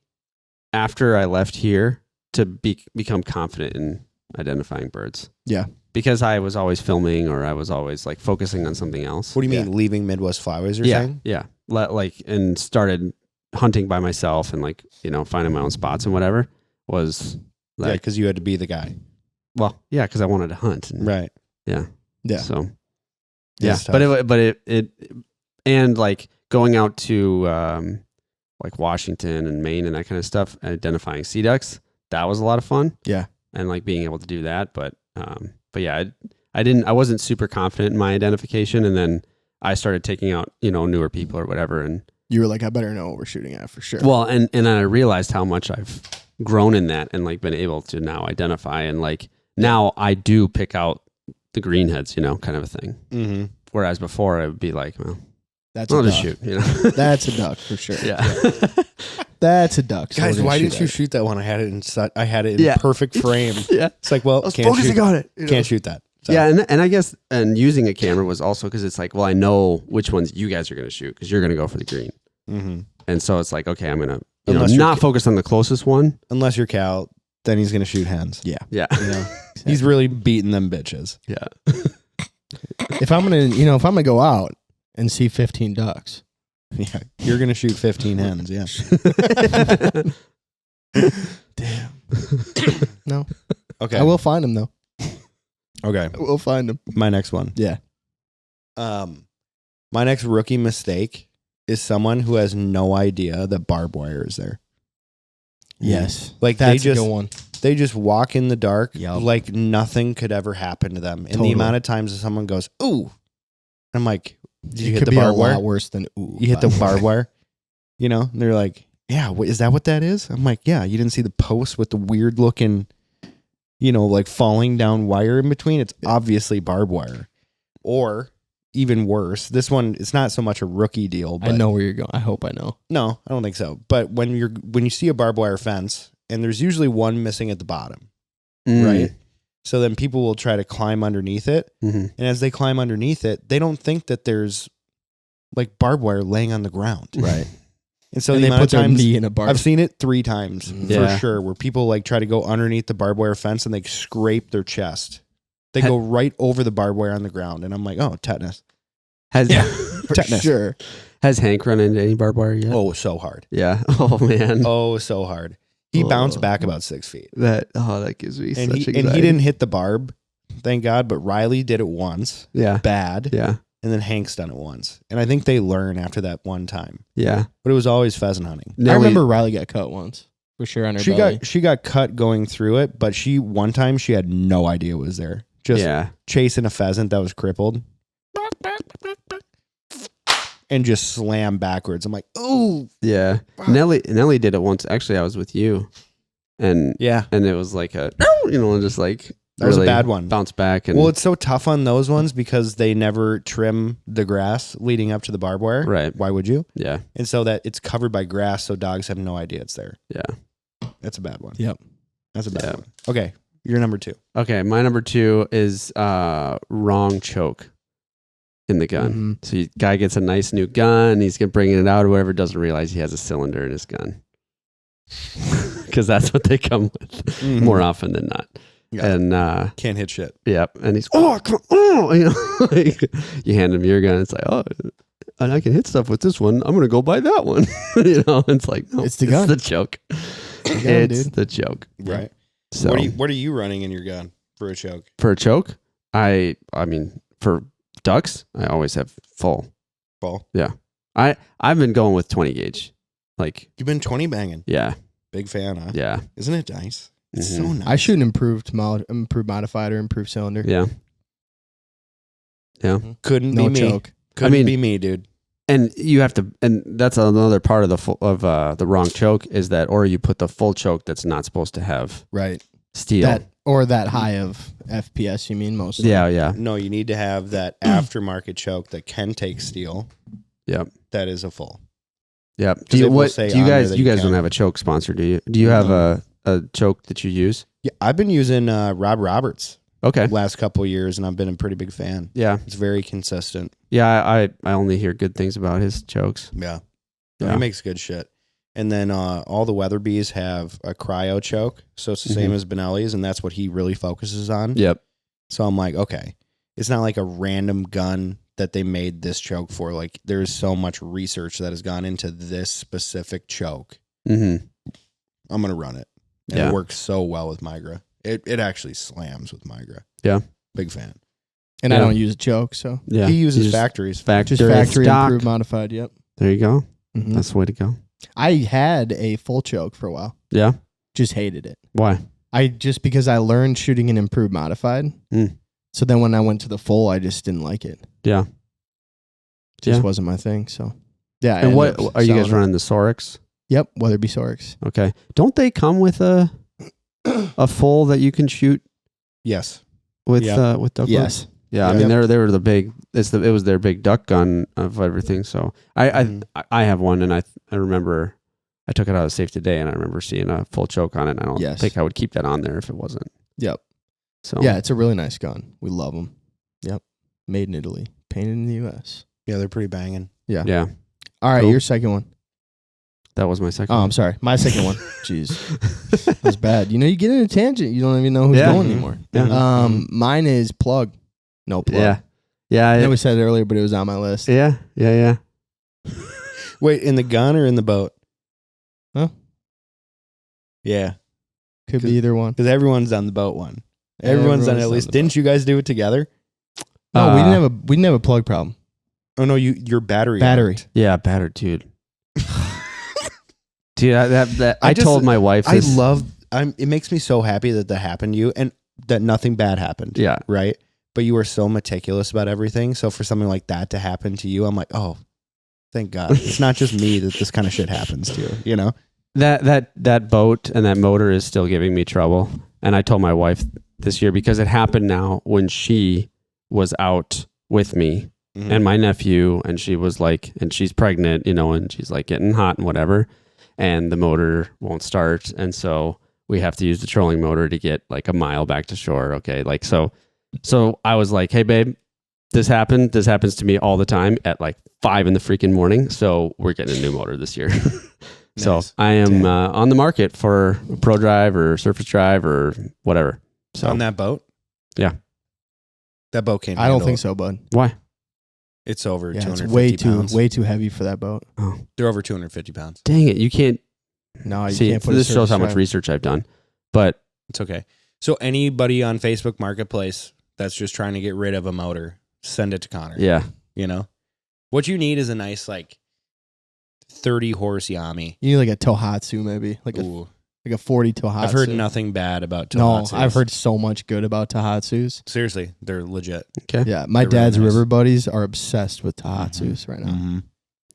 after I left here to become confident in identifying birds. Yeah. Because I was always filming or I was always like focusing on something else. What do you mean, leaving Midwest Flyways, you're yeah. saying? Yeah. And started hunting by myself and like, finding my own spots and whatever was Yeah, like, because you had to be the guy. well, yeah, because I wanted to hunt. And, Right. Yeah. So, Yeah, yeah. it's tough. But it, and like going out to, like Washington and Maine and that kind of stuff, identifying sea ducks, that was a lot of fun. Yeah. And like being able to do that. But yeah, I wasn't super confident in my identification. And then I started taking out, newer people or whatever. And You were like, I better know what we're shooting at for sure. well, and then I realized how much I've grown in that and like been able to now identify. And like now I do pick out the greenheads, kind of a thing. Mm-hmm. Whereas before I would be like, well, That's I'll a just duck. shoot, That's a duck for sure. Yeah. That's a duck. So Guys, we're gonna why didn't you at it. shoot that one? I had it in Yeah. perfect frame. Yeah. It's like, well, can't shoot, on it. can't shoot that. So, Yeah, and I guess using a camera was also because it's like, well, I know which ones you guys are going to shoot because you're going to go for the green, Mm-hmm. and so it's like, okay, I'm going to Unless you're not focus on the closest one. Unless you're Cal, then he's going to shoot hens. Yeah. Yeah, You know? He's really beating them bitches. yeah, If I'm gonna go out and see 15 ducks, Yeah. You're going to shoot 15 hens. Yeah. damn. No, Okay. I will find them though. Okay. I will find them. My next one. Yeah. My next rookie mistake is someone who has no idea that barbed wire is there. Yes. Like That's they a just good one. they just walk in the dark Yup. like nothing could ever happen to them. And Totally. the amount of times that someone goes, "Ooh," I'm like, "Did you It hit could the be a barbed wire? lot worse than ooh. You hit by the way. barbed wire?" And they're like, "Yeah, is that what that is?" I'm like, "Yeah, you didn't see the post with the weird looking, like falling down wire in between? It's obviously barbed wire." Or even worse, this one, it's not so much a rookie deal, but I know where you're going. I hope I know. no, I don't think so. But when you see a barbed wire fence and there's usually one missing at the bottom, right? So then people will try to climb underneath it. Mm-hmm. And as they climb underneath it, they don't think that there's like barbed wire laying on the ground. Right. And so And the they amount put of their times knee in a bar. I've seen it 3 times Yeah. for sure, where people like try to go underneath the barbed wire fence and they scrape their chest. They go right over the barbed wire on the ground. And I'm like, oh, tetanus. Has for tetanus. sure. has Hank run into any barbed wire yet? Oh, so hard. Yeah. Oh man. Oh, so hard. He bounced back about 6 feet. That gives me And such he anxiety. didn't hit the barb, thank God, but Riley did it once. Yeah. Bad. Yeah. And then Hank's done it once. And I think they learn after that one time. Yeah. But it was always pheasant hunting. I remember Riley got cut once. for sure on her She belly. got cut going through it, but one time she had no idea it was there. Just chasing a pheasant that was crippled. And just slammed backwards. I'm like, oh. Yeah. Nelly did it once. Actually, I was with you. And it was like just like that was a bad one. Bounce back. And well, it's so tough on those ones because they never trim the grass leading up to the barbed wire. Right. Why would you? Yeah. And so that it's covered by grass, so dogs have no idea it's there. Yeah. That's a bad one. Yep. That's a bad one. Okay. You're number 2. Okay. My number 2 is wrong choke in the gun. Mm-hmm. So guy gets a nice new gun. He's bringing it out or whatever. Doesn't realize he has a cylinder in his gun. Because that's what they come with more often than not. Yeah. And can't hit shit. Yep. And he's like, you hand him your gun. It's like, oh, and I can hit stuff with this one. I'm gonna go buy that one. It's like, no, it's the gun. It's the joke. It's the joke. Right. So what are you running in your gun for a choke? For a choke, I mean for ducks, I always have full. Yeah. I've been going with 20 gauge. Like you've been 20 banging. Yeah. Big fan, huh? Yeah. Isn't it nice? It's so nice. I shoot an improved modified or improved cylinder. Yeah. Yeah. Couldn't be me. Choke. Couldn't be me, dude. And you have to, and that's another part of the wrong choke is that, or you put the full choke that's not supposed to have steel. That high of FPS, you mean mostly? Yeah. No, you need to have that aftermarket choke that can take steel. Yep. That is a full. Yep. You guys don't have a choke sponsor, do you? Do you have a choke that you use? Yeah, I've been using Rob Roberts. Okay. Last couple of years, and I've been a pretty big fan. Yeah. It's very consistent. Yeah, I only hear good things about his chokes. Yeah. He makes good shit. And then all the Weatherbees have a cryo choke, so it's the same as Benelli's, and that's what he really focuses on. Yep. So I'm like, okay, it's not like a random gun that they made this choke for. Like, there's so much research that has gone into this specific choke. Mm-hmm. I'm gonna run it. And it works so well with Migra. It actually slams with Migra. Yeah. Big fan. And I don't use a choke, so he uses factories. Just factory improved modified. Yep. There you go. Mm-hmm. That's the way to go. I had a full choke for a while. Yeah. Just hated it. Why? Because I learned shooting an improved modified. So then when I went to the full, I just didn't like it. Yeah. Just wasn't my thing. So yeah. And what are you guys running, the Sorix? Yep, Weatherby Sorix. Okay. Don't they come with a full that you can shoot? Yes. With duck yes. Yeah, I mean they were the big. It was their big duck gun of everything. So I have one, and I remember I took it out of safe today, and I remember seeing a full choke on it. And I don't think I would keep that on there if it wasn't. Yep. So yeah, it's a really nice gun. We love them. Yep. Made in Italy, painted in the U.S. Yeah, they're pretty banging. Yeah. Yeah. All right, your second one. That was my second. Oh, I'm sorry. My second one. Jeez, that was bad. You get in a tangent. You don't even know who's going anymore. Yeah. Mine is plug. No plug. Yeah. I know we said it earlier, but it was on my list. Yeah. Wait, in the gun or in the boat? Huh? Yeah. Could be either one. Because everyone's done the boat one. Everyone's done it at least. Didn't you guys do it together? No, we didn't have a plug problem. Oh no, your battery. Worked. Yeah, battered, dude. Dude, I told my wife this. It makes me so happy that happened to you and that nothing bad happened. Yeah. Right? But you were so meticulous about everything. So for something like that to happen to you, I'm like, oh, thank God. It's not just me that this kind of shit happens to, you know? That boat and that motor is still giving me trouble. And I told my wife this year because it happened now when she was out with me and my nephew, and she was like, and she's pregnant, and she's like getting hot and whatever. And the motor won't start. And so we have to use the trolling motor to get like a mile back to shore. Okay. Like, so I was like, hey babe, this happened. This happens to me all the time at like 5 a.m. So we're getting a new motor this year. So nice. I am on the market for a pro drive or surface drive or whatever. So on that boat? Yeah. That boat can't I don't think so, bud. Why? It's over 250 it's way too heavy for that boat. Oh. They're over 250 pounds. Dang it. You can't. No, you can't put this shows how much research I've done, but it's okay. So anybody on Facebook Marketplace that's just trying to get rid of a motor, send it to Conor. Yeah. What you need is a nice, like, 30 horse Yami. You need like a Tohatsu maybe. like a 40 Tohatsu. I've heard nothing bad about No, Tohatsus. I've heard so much good about Tohatsus. Seriously, they're legit. Okay. Yeah, my They're dad's really nice. river buddies are obsessed with Tohatsus right now. Mm-hmm.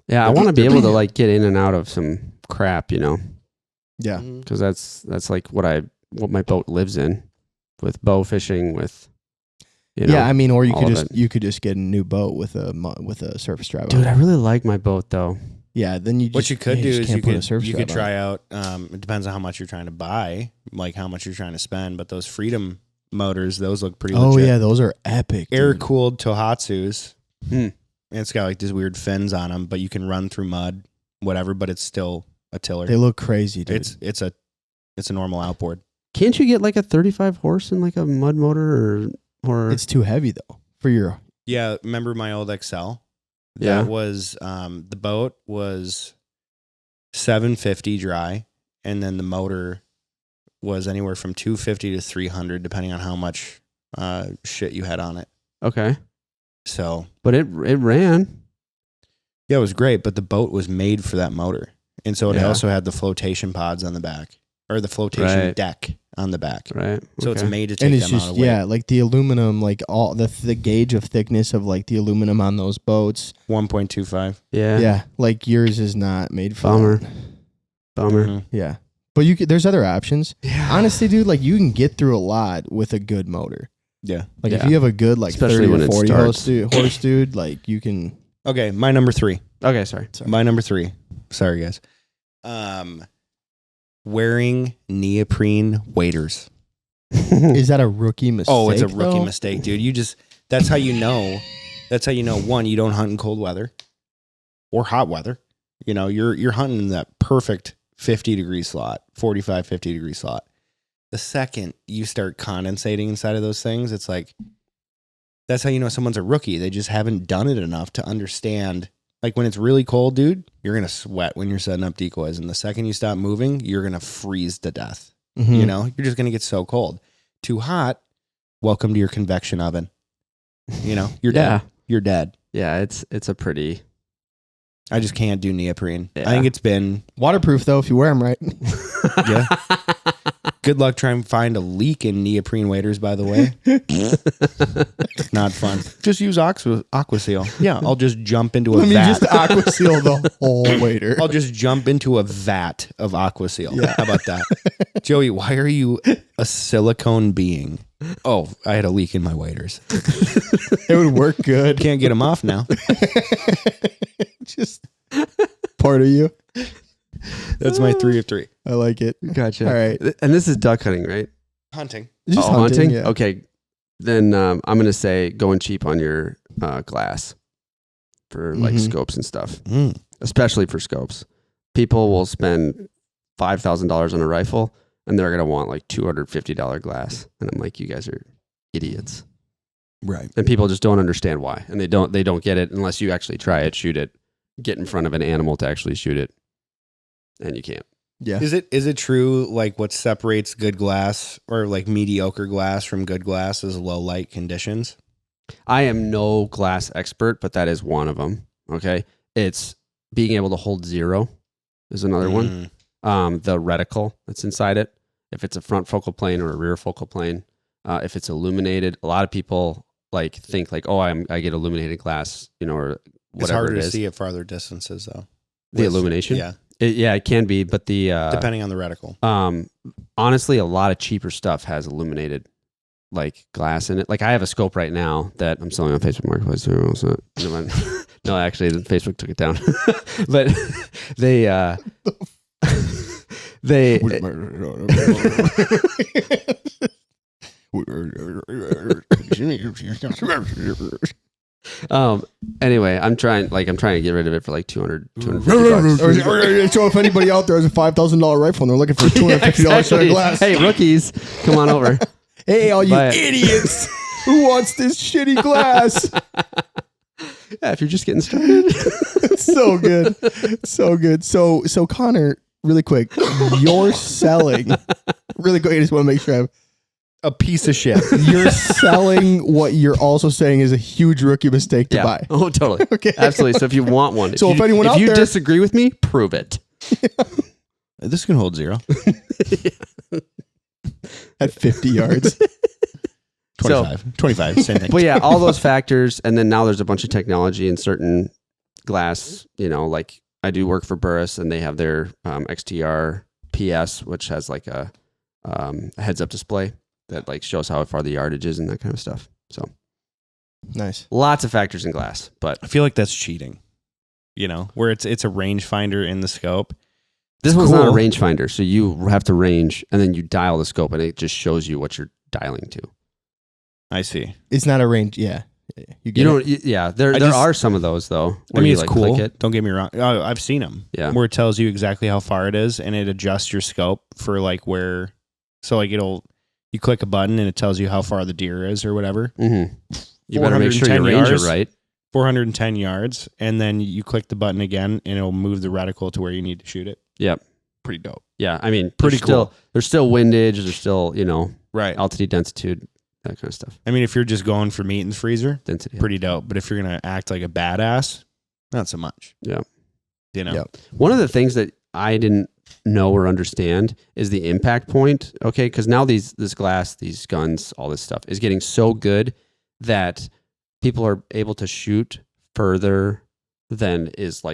Yeah, I want to be able to like get in and out of some crap, you know, Yeah. because that's like what my boat lives in, with bow fishing, with you know. Yeah, I mean, or you all could of just it. you could just get a new boat with a surface drive. Dude, on I it. really like my boat though. Yeah, then you just, What you could do just is can't you put a could surface drive on it. try out. It depends on how much you're trying to buy, like how much you're trying to spend. But those Freedom motors, those look pretty. Oh legit. yeah, those are epic. Air dude. cooled Tohatsus. Hmm. And it's got like these weird fins on them, but you can run through mud, whatever. But it's still a tiller. They look crazy, dude. It's a normal outboard. Can't you get like a 35 horse in like a mud motor or? It's too heavy though for your. Yeah, remember my old XL? Yeah. That was the boat was 750 dry, and then the motor was anywhere from 250 to 300, depending on how much shit you had on it. Okay, So but it ran. yeah, it was great, but the boat was made for that motor, and so it Yeah. also had the flotation pods on the back, or the flotation Right. deck on the back. Right. So it's Okay. made to take And it's them out just of weight. like the aluminum, like all the gauge of thickness of like the aluminum on those boats. 1.25. Yeah. Yeah, like yours is not made for Bummer. that. Bummer. Mhm. Yeah, but you could, there's other options. Yeah. Honestly, dude, like you can get through a lot with a good motor. Yeah. Like if Yeah. you have a good like Especially 30 when or it 40 starts. horse dude, like you can. Okay, my number 3. Okay. Sorry. My number 3. Sorry, guys. Wearing neoprene waders. Is that a rookie mistake? Oh, it's a rookie though? mistake, dude. That's how you know. That's how you know, one, you don't hunt in cold weather or hot weather. You know, you're hunting in that perfect 50-degree slot, 45, 50-degree slot. The second you start condensating inside of those things, it's like, that's how you know someone's a rookie. They just haven't done it enough to understand. Like when it's really cold, dude, you're going to sweat when you're setting up decoys. And the second you stop moving, you're going to freeze to death. Mhm. You know, you're just going to get so cold. Too hot, welcome to your convection oven. You know, you're Yeah. dead. You're dead. Yeah. It's a pretty. I just can't do neoprene. Yeah. I think it's been, Waterproof though if you wear them right. Yeah. good luck trying to find a leak in neoprene waders, by the way. Not fun. Just use Aquaseal. Yeah, I'll just jump into a Let me vat. just aqua seal the whole waiter. I'll just jump into a vat of Aquaseal. Yeah. How about that? Joey, why are you a silicone being? Oh, I had a leak in my waders. It would work good. Can't get them off now. Just part of you. That's my 3 of 3. I like it. Gotcha. All right. And this is duck hunting, right? Hunting. Just hunting. Yeah. Okay. Then I'm gonna say going cheap on your glass for like Mhm. scopes and stuff, especially for scopes. People will spend $5,000 on a rifle, and they're gonna want like $250 glass, and I'm like, you guys are idiots. Right. And people just don't understand why, and they don't get it unless you actually try it, shoot it, get in front of an animal to actually shoot it, and you can't. Yeah. Is it true, like what separates good glass or like mediocre glass from good glass is low light conditions? I am no glass expert, but that is one of them. Okay. It's being able to hold zero is another one. The reticle that's inside it, if it's a front focal plane or a rear focal plane, if it's illuminated, a lot of people like think like, oh, I get illuminated glass, you know, or It's whatever harder it to is. see at farther distances, though. The illumination? Yeah, It can be, but the depending on the reticle. honestly, a lot of cheaper stuff has illuminated like glass in it. Like I have a scope right now that I'm selling on Facebook Marketplace. So, no, actually, Facebook took it down. But they anyway, I'm trying to get rid of it for like $250. So if anybody out there has a $5,000 rifle and they're looking for $250 set of glass, Hey, rookies, come on over. hey, all you Buy it. idiots, who wants this shitty glass? Yeah, if you're just getting started. It's so good, so good. So Connor, really quick, you're selling. Really quick, I just want to make sure I'm. A piece of shit. You're selling what you're also saying is a huge rookie mistake to buy. Oh, totally. Okay. Absolutely. So if you want one, So if anyone out you there- disagree with me, prove it. This can hold 0. At 50 yards. 25, same thing. But yeah, all those factors, and then now there's a bunch of technology in certain glass. Like I do work for Burris, and they have their XTR PS, which has like a heads-up display that like shows how far the yardage is and that kind of stuff. So Nice. lots of factors in glass, but I feel like that's cheating. Where it's a rangefinder in the scope. this one's not a cool. rangefinder, so you have to range, and then you dial the scope, and it just shows you what you're dialing to. I see. It's not a range. Yeah. You don't. Yeah, there are some of those though. I mean, you, it's like, cool. click it. Don't get me wrong. Oh, I've seen them. Yeah. Where it tells you exactly how far it is, and it adjusts your scope for like where. So like you click a button and it tells you how far the deer is or whatever. Mm-hmm. You better make sure you range it right. 410 yards, and then you click the button again, and it'll move the reticle to where you need to shoot it. Yep. Pretty dope. Yeah, I mean, Pretty cool. There's still windage. There's still Right. altitude, densitude, that kind of stuff. I mean, if you're just going for meat in the freezer, Density. pretty dope. But if you're gonna act like a badass, not so much. Yeah. Yep. One of the things that I didn't know or understand is the impact point. Okay, because now this glass, these guns, all this stuff is getting so good that people are able to shoot further than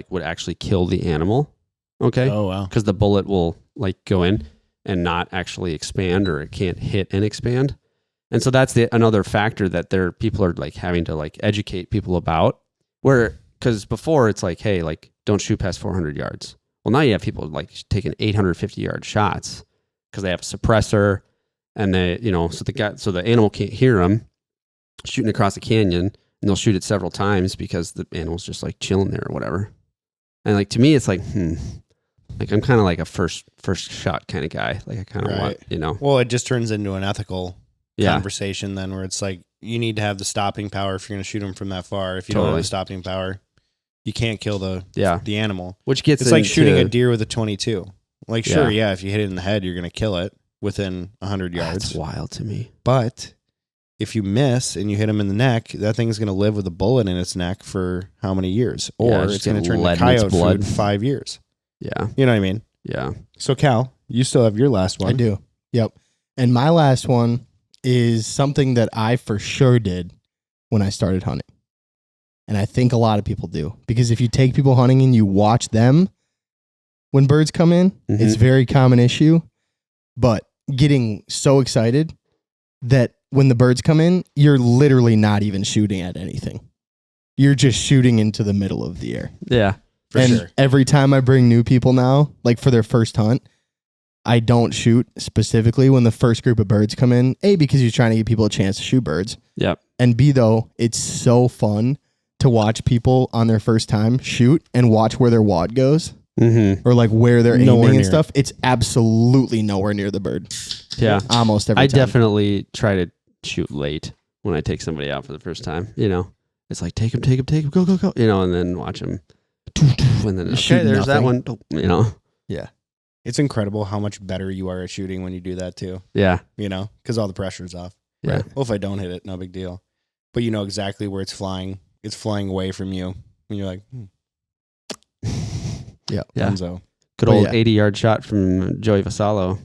would actually kill the animal. Okay. Oh wow. Because the bullet will like go in and not actually expand, or it can't hit and expand. And so that's another factor that people are like having to like educate people about, because before it's like, hey, like don't shoot past 400 yards. Well, now you have people like taking 850 yard shots because they have a suppressor, and they, so the animal can't hear them shooting across the canyon, and they'll shoot it several times because the animal's just like chilling there or whatever. And like, to me, it's like, like I'm kind of like a first shot kind of guy. Like I kind of want, Well, it just turns into an ethical Yeah. conversation then, where it's like you need to have the stopping power if you're going to shoot them from that far. If you don't have Totally. the stopping power, you can't kill the animal. Which gets It's like into- shooting a deer with a 22. Like, sure, Yeah. if you hit it in the head, you're going to kill it within 100 yards. That's wild to me. But if you miss and you hit him in the neck, that thing's going to live with a bullet in its neck for how many years? Or Yeah, it's just going to get turn lead to in its coyote blood. food 5 years. Yeah. You know what I mean? Yeah. So, Cal, you still have your last one. I do. Yep. And my last one is something that I for sure did when I started hunting. And I think a lot of people do. Because if you take people hunting and you watch them when birds come in, it's a very common issue. But getting so excited that when the birds come in, you're literally not even shooting at anything. You're just shooting into the middle of the air. Yeah. For sure. Every time I bring new people now, like for their first hunt, I don't shoot specifically when the first group of birds come in. A, because you're trying to give people a chance to shoot birds. Yep. And B, though, it's so fun to watch people on their first time shoot and watch where their wad goes Mm-hmm. or like where they're Nowhere aiming near and stuff. It's absolutely nowhere near the bird. Yeah. Almost every I time. definitely try to shoot late when I take somebody out for the first time. It's like, take him, go, and then watch him. And then, Shoot okay, there's that nothing. one. Yeah. It's incredible how much better you are at shooting when you do that too, Yeah. because all the pressure's off. Yeah. Right. Well, if I don't hit it, no big deal. But you know exactly where it's flying. It's flying away from you. And you're like, Yeah. Yeah. Dunzo. Good But old yeah. 80-yard shot from Joey Vasallo.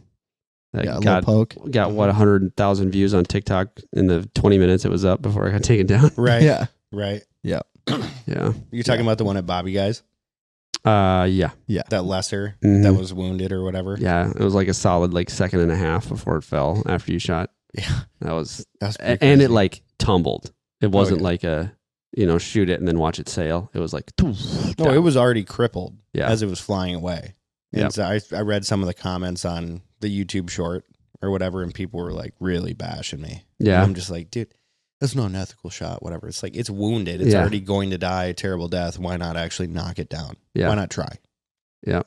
That Yeah, a little got poke. 100,000 views on TikTok in the 20 minutes it was up before I got taken down. Right. Yeah. Right. Yeah. You're talking about the one at Bobby Guys? Yeah. That lesser Mhm. that was wounded or whatever? Yeah. It was like a solid like second and a half before it fell after you shot. Yeah. That was, That's and pretty it crazy. like tumbled. It wasn't yeah. like a, shoot it and then watch it sail. It was like, No, it was already crippled Yeah. as it was flying away. And Yep. so I read some of the comments on the YouTube short or whatever, and people were like really bashing me. Yeah. And I'm just like, dude, that's not an ethical shot, whatever. It's like, it's wounded. It's Yeah. already going to die a terrible death. Why not actually knock it down? Yeah. Why not try? Yeah.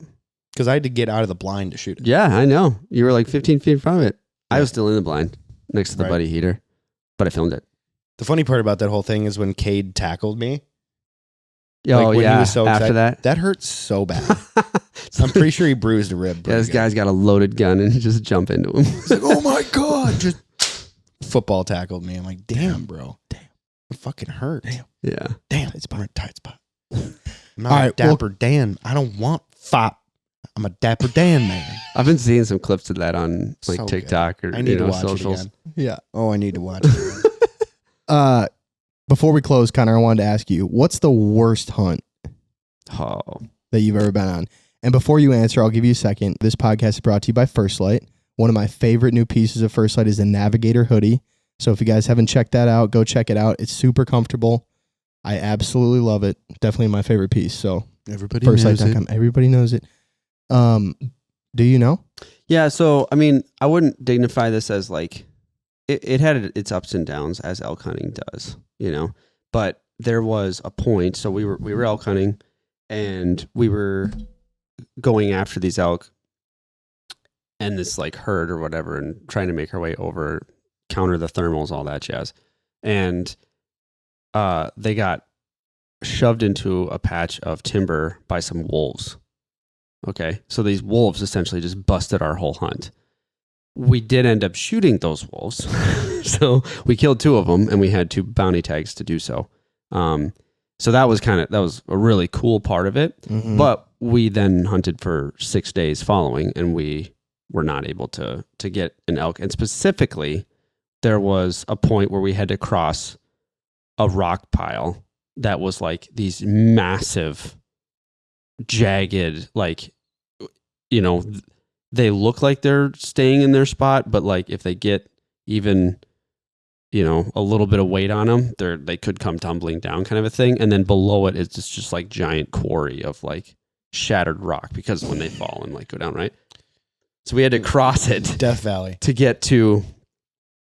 Because I had to get out of the blind to shoot it. Yeah, I know. You were like 15 feet from it. I was still in the blind next to the Right. buddy heater, but I filmed it. The funny part about that whole thing is when Cade tackled me, Oh, when he yeah. was so After excited, that. that hurt so bad. I'm pretty sure he bruised a rib. Yeah, this pretty guy's got a loaded gun and just jump into him. He's like, oh my God. Just football tackled me. I'm like, damn, bro. Damn. It fucking hurt. Yeah. Damn. It's a tight spot. I'm not All a right, well- Dapper Dan. I don't want fop. I'm a Dapper Dan man. I've been seeing some clips of that on like So TikTok or I need to watch socials. it again. Yeah. Oh, I need to watch it. Before we close, Connor, I wanted to ask you, what's the worst hunt Oh, that you've ever been on? And before you answer, I'll give you a second. This podcast is brought to you by First Light. One of my favorite new pieces of First Light is the Navigator hoodie. So if you guys haven't checked that out, go check it out. It's super comfortable. I absolutely love it. Definitely my favorite piece. So Everybody knows it. firstlight.com. Everybody knows it. Do you know? yeah. So I mean, I wouldn't dignify this as like it had its ups and downs as elk hunting does, But there was a point. So we were elk hunting, and we were going after these elk and this like herd or whatever, and trying to make our way over, counter the thermals, all that jazz. And they got shoved into a patch of timber by some wolves. Okay. So these wolves essentially just busted our whole hunt. We did end up shooting those wolves. So we killed 2 of them, and we had 2 bounty tags to do so. So that was a really cool part of it. Mm-hmm. But we then hunted for 6 days following, and we were not able to get an elk. And specifically, there was a point where we had to cross a rock pile that was like these massive, jagged, like, they look like they're staying in their spot, but like if they get even, a little bit of weight on them, they could come tumbling down, kind of a thing. And then below it is just like giant quarry of like shattered rock, because when they fall and like go down, right? So we had to cross it, Death Valley, to get to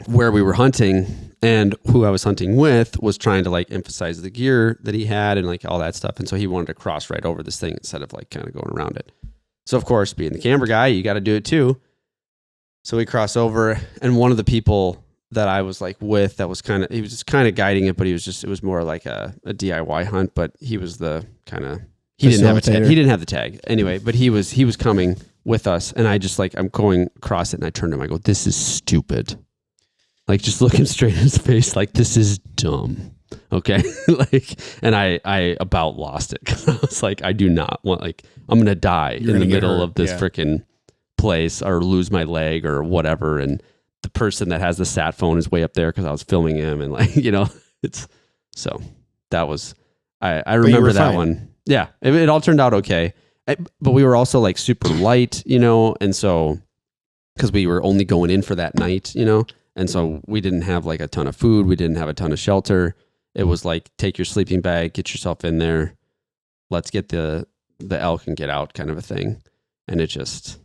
where we were hunting. And who I was hunting with was trying to like emphasize the gear that he had and like all that stuff. And so he wanted to cross right over this thing instead of like kind of going around it. So of course, being the camera guy, you got to do it too. So we cross over, and one of the people that I was like with, he was just kind of guiding it, but it was more like a DIY hunt, but he was the kind of, he didn't have the tag anyway, but he was coming with us, and I just like, I'm going across it, and I turned to him, I go, "This is stupid." Like just looking straight in his face, like, "This is dumb." Okay. And I about lost it. I was like, I do not want, like, I'm going to die in the middle of this freaking place, or lose my leg or whatever. And the person that has the sat phone is way up there, 'cause I was filming him, and like, so that was, I remember that one. Yeah. It all turned out okay. But we were also like super light, and so, 'cause we were only going in for that night, and so we didn't have like a ton of food. We didn't have a ton of shelter. It was like, take your sleeping bag, get yourself in there. Let's get the elk and get out, kind of a thing. And it just,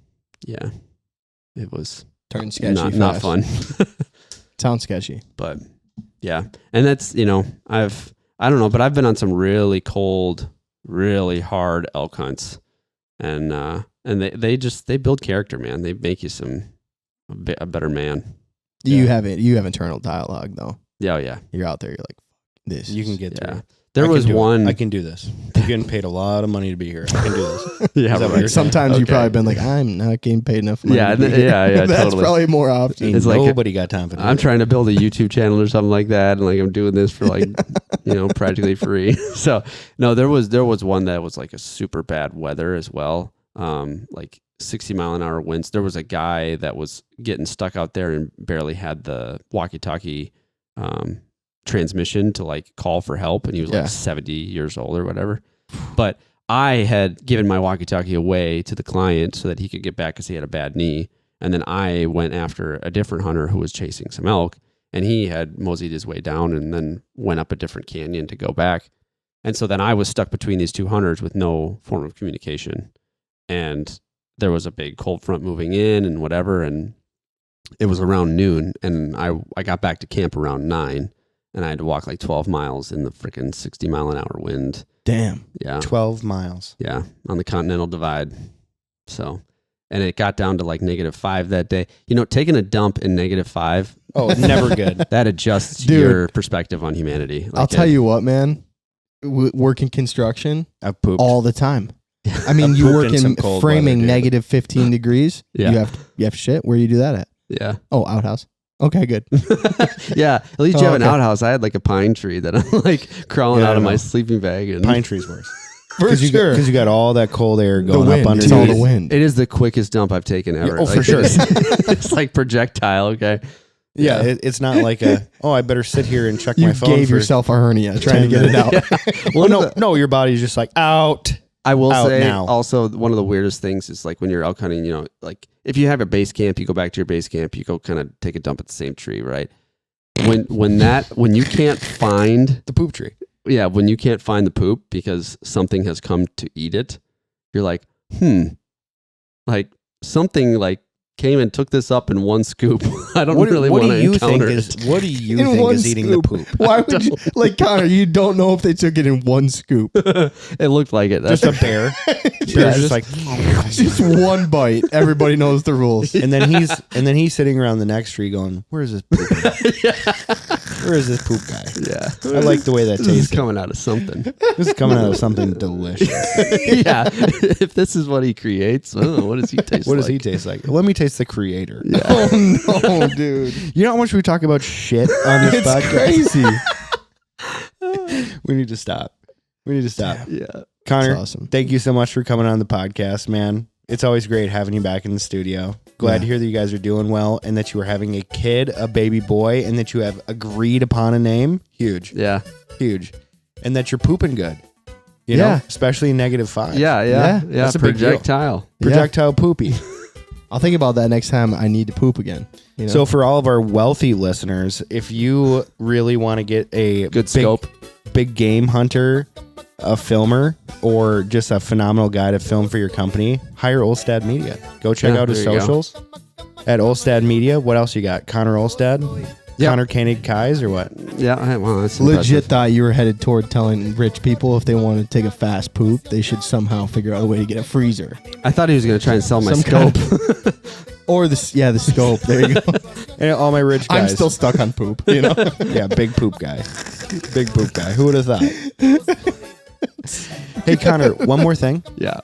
it was Turned sketchy. not fun. Sounds sketchy. But yeah. And that's, I don't know, but I've been on some really cold, really hard elk hunts, and they build character, man. They make you a better man. You have internal dialogue though. Yeah. Yeah. You're out there. You're like, this. you can get through. There was one. I can do this. I'm getting paid a lot of money to be here. I can do this. Yeah, Is that what you're saying? Sometimes you've probably been like, I'm not getting paid enough money. Yeah, to be here. yeah, That's totally. probably more often. Ain't It's like nobody got time for that. I'm trying to build a YouTube channel or something like that, and like I'm doing this for like, practically free. So no, there was one that was like a super bad weather as well. Like 60-mile-an-hour winds. There was a guy that was getting stuck out there and barely had the walkie-talkie transmission to like call for help, and he was like 70 years old or whatever. But I had given my walkie-talkie away to the client so that he could get back, because he had a bad knee. And then I went after a different hunter who was chasing some elk, and he had moseyed his way down and then went up a different canyon to go back. And so then I was stuck between these two hunters with no form of communication. And there was a big cold front moving in and whatever. And it was around noon, and I got back to camp around 9, and I had to walk like 12 miles in the freaking 60-mile-an-hour wind. Damn. Yeah. 12 miles. Yeah. On the Continental Divide. So, and it got down to like -5 that day. Taking a dump in -5. Oh, never good. That adjusts Dude, your perspective on humanity. I'll tell you what, man. Working construction I've pooped. all the time. I mean, I've you pooped work in some in cold framing weather, dude. -15 degrees. Yeah. You have shit. Where do you do that at? Yeah. Oh, outhouse. Okay, good. Yeah. At least you have an okay. outhouse. I had like a pine tree that I'm like crawling out of my sleeping bag. And Pine tree's worse. For Because sure. you got all that cold air The going wind. up It's all underneath. the wind. It is the quickest dump I've taken ever. Oh, for sure. It's like projectile. Okay. Yeah, it's not like I better sit here and check You my phone. gave for yourself a hernia trying to 10 get it out. Well, no, your body's just like out. I will Out say now. also one of the weirdest things is like when you're elk hunting, like if you have a base camp, you go back to your base camp, you go kind of take a dump at the same tree, right? When you can't find The poop tree. yeah, when you can't find the poop because something has come to eat it, you're like, like something like came and took this up in one scoop. I don't really want to encounter it. What do you In think one is eating the scoop. poop? Why would you, like Connor, you don't know if they took it in one scoop. It looked like it. Just a bear. Bear's just like, Just one bite. Everybody knows the rules. and then he's sitting around the next tree going, "Where is this poop? Where is this poop guy? Yeah. I like the way that This is tastes. coming out of something. This is coming out of something delicious. Yeah. If this is what he creates, what does he taste like? What does he taste like? Let me taste the creator. Yeah. Oh no, dude. You know how much we talk about shit on this It's podcast? crazy. We need to stop. Yeah. Connor, That's awesome. thank you so much for coming on the podcast, man. It's always great having you back in the studio. Glad to hear that you guys are doing well and that you are having a kid, a baby boy, and that you have agreed upon a name. Huge. Yeah. Huge. And that you're pooping good. You know, especially -5. Yeah. That's a big deal. Projectile. Projectile poopy. I'll think about that next time I need to poop again. You know? So for all of our wealthy listeners, if you really want to get a Good scope. big game hunter, a filmer, or just a phenomenal guy to film for your company, hire Olstad Media. Go check out his there you go. socials at Olstad Media. What else you got? Connor Olstad? Yeah. Connor Koenig Kais or what? Yeah. Well, that's legit impressive. thought you were headed toward telling rich people if they want to take a fast poop, they should somehow figure out a way to get a freezer. I thought he was going to try and sell my Some scope. kind Or the scope. There you go. And all my rich guys. I'm still stuck on poop, you know? Yeah, big poop guy. Big poop guy. Who would have thought? Hey, Connor, one more thing. Yeah.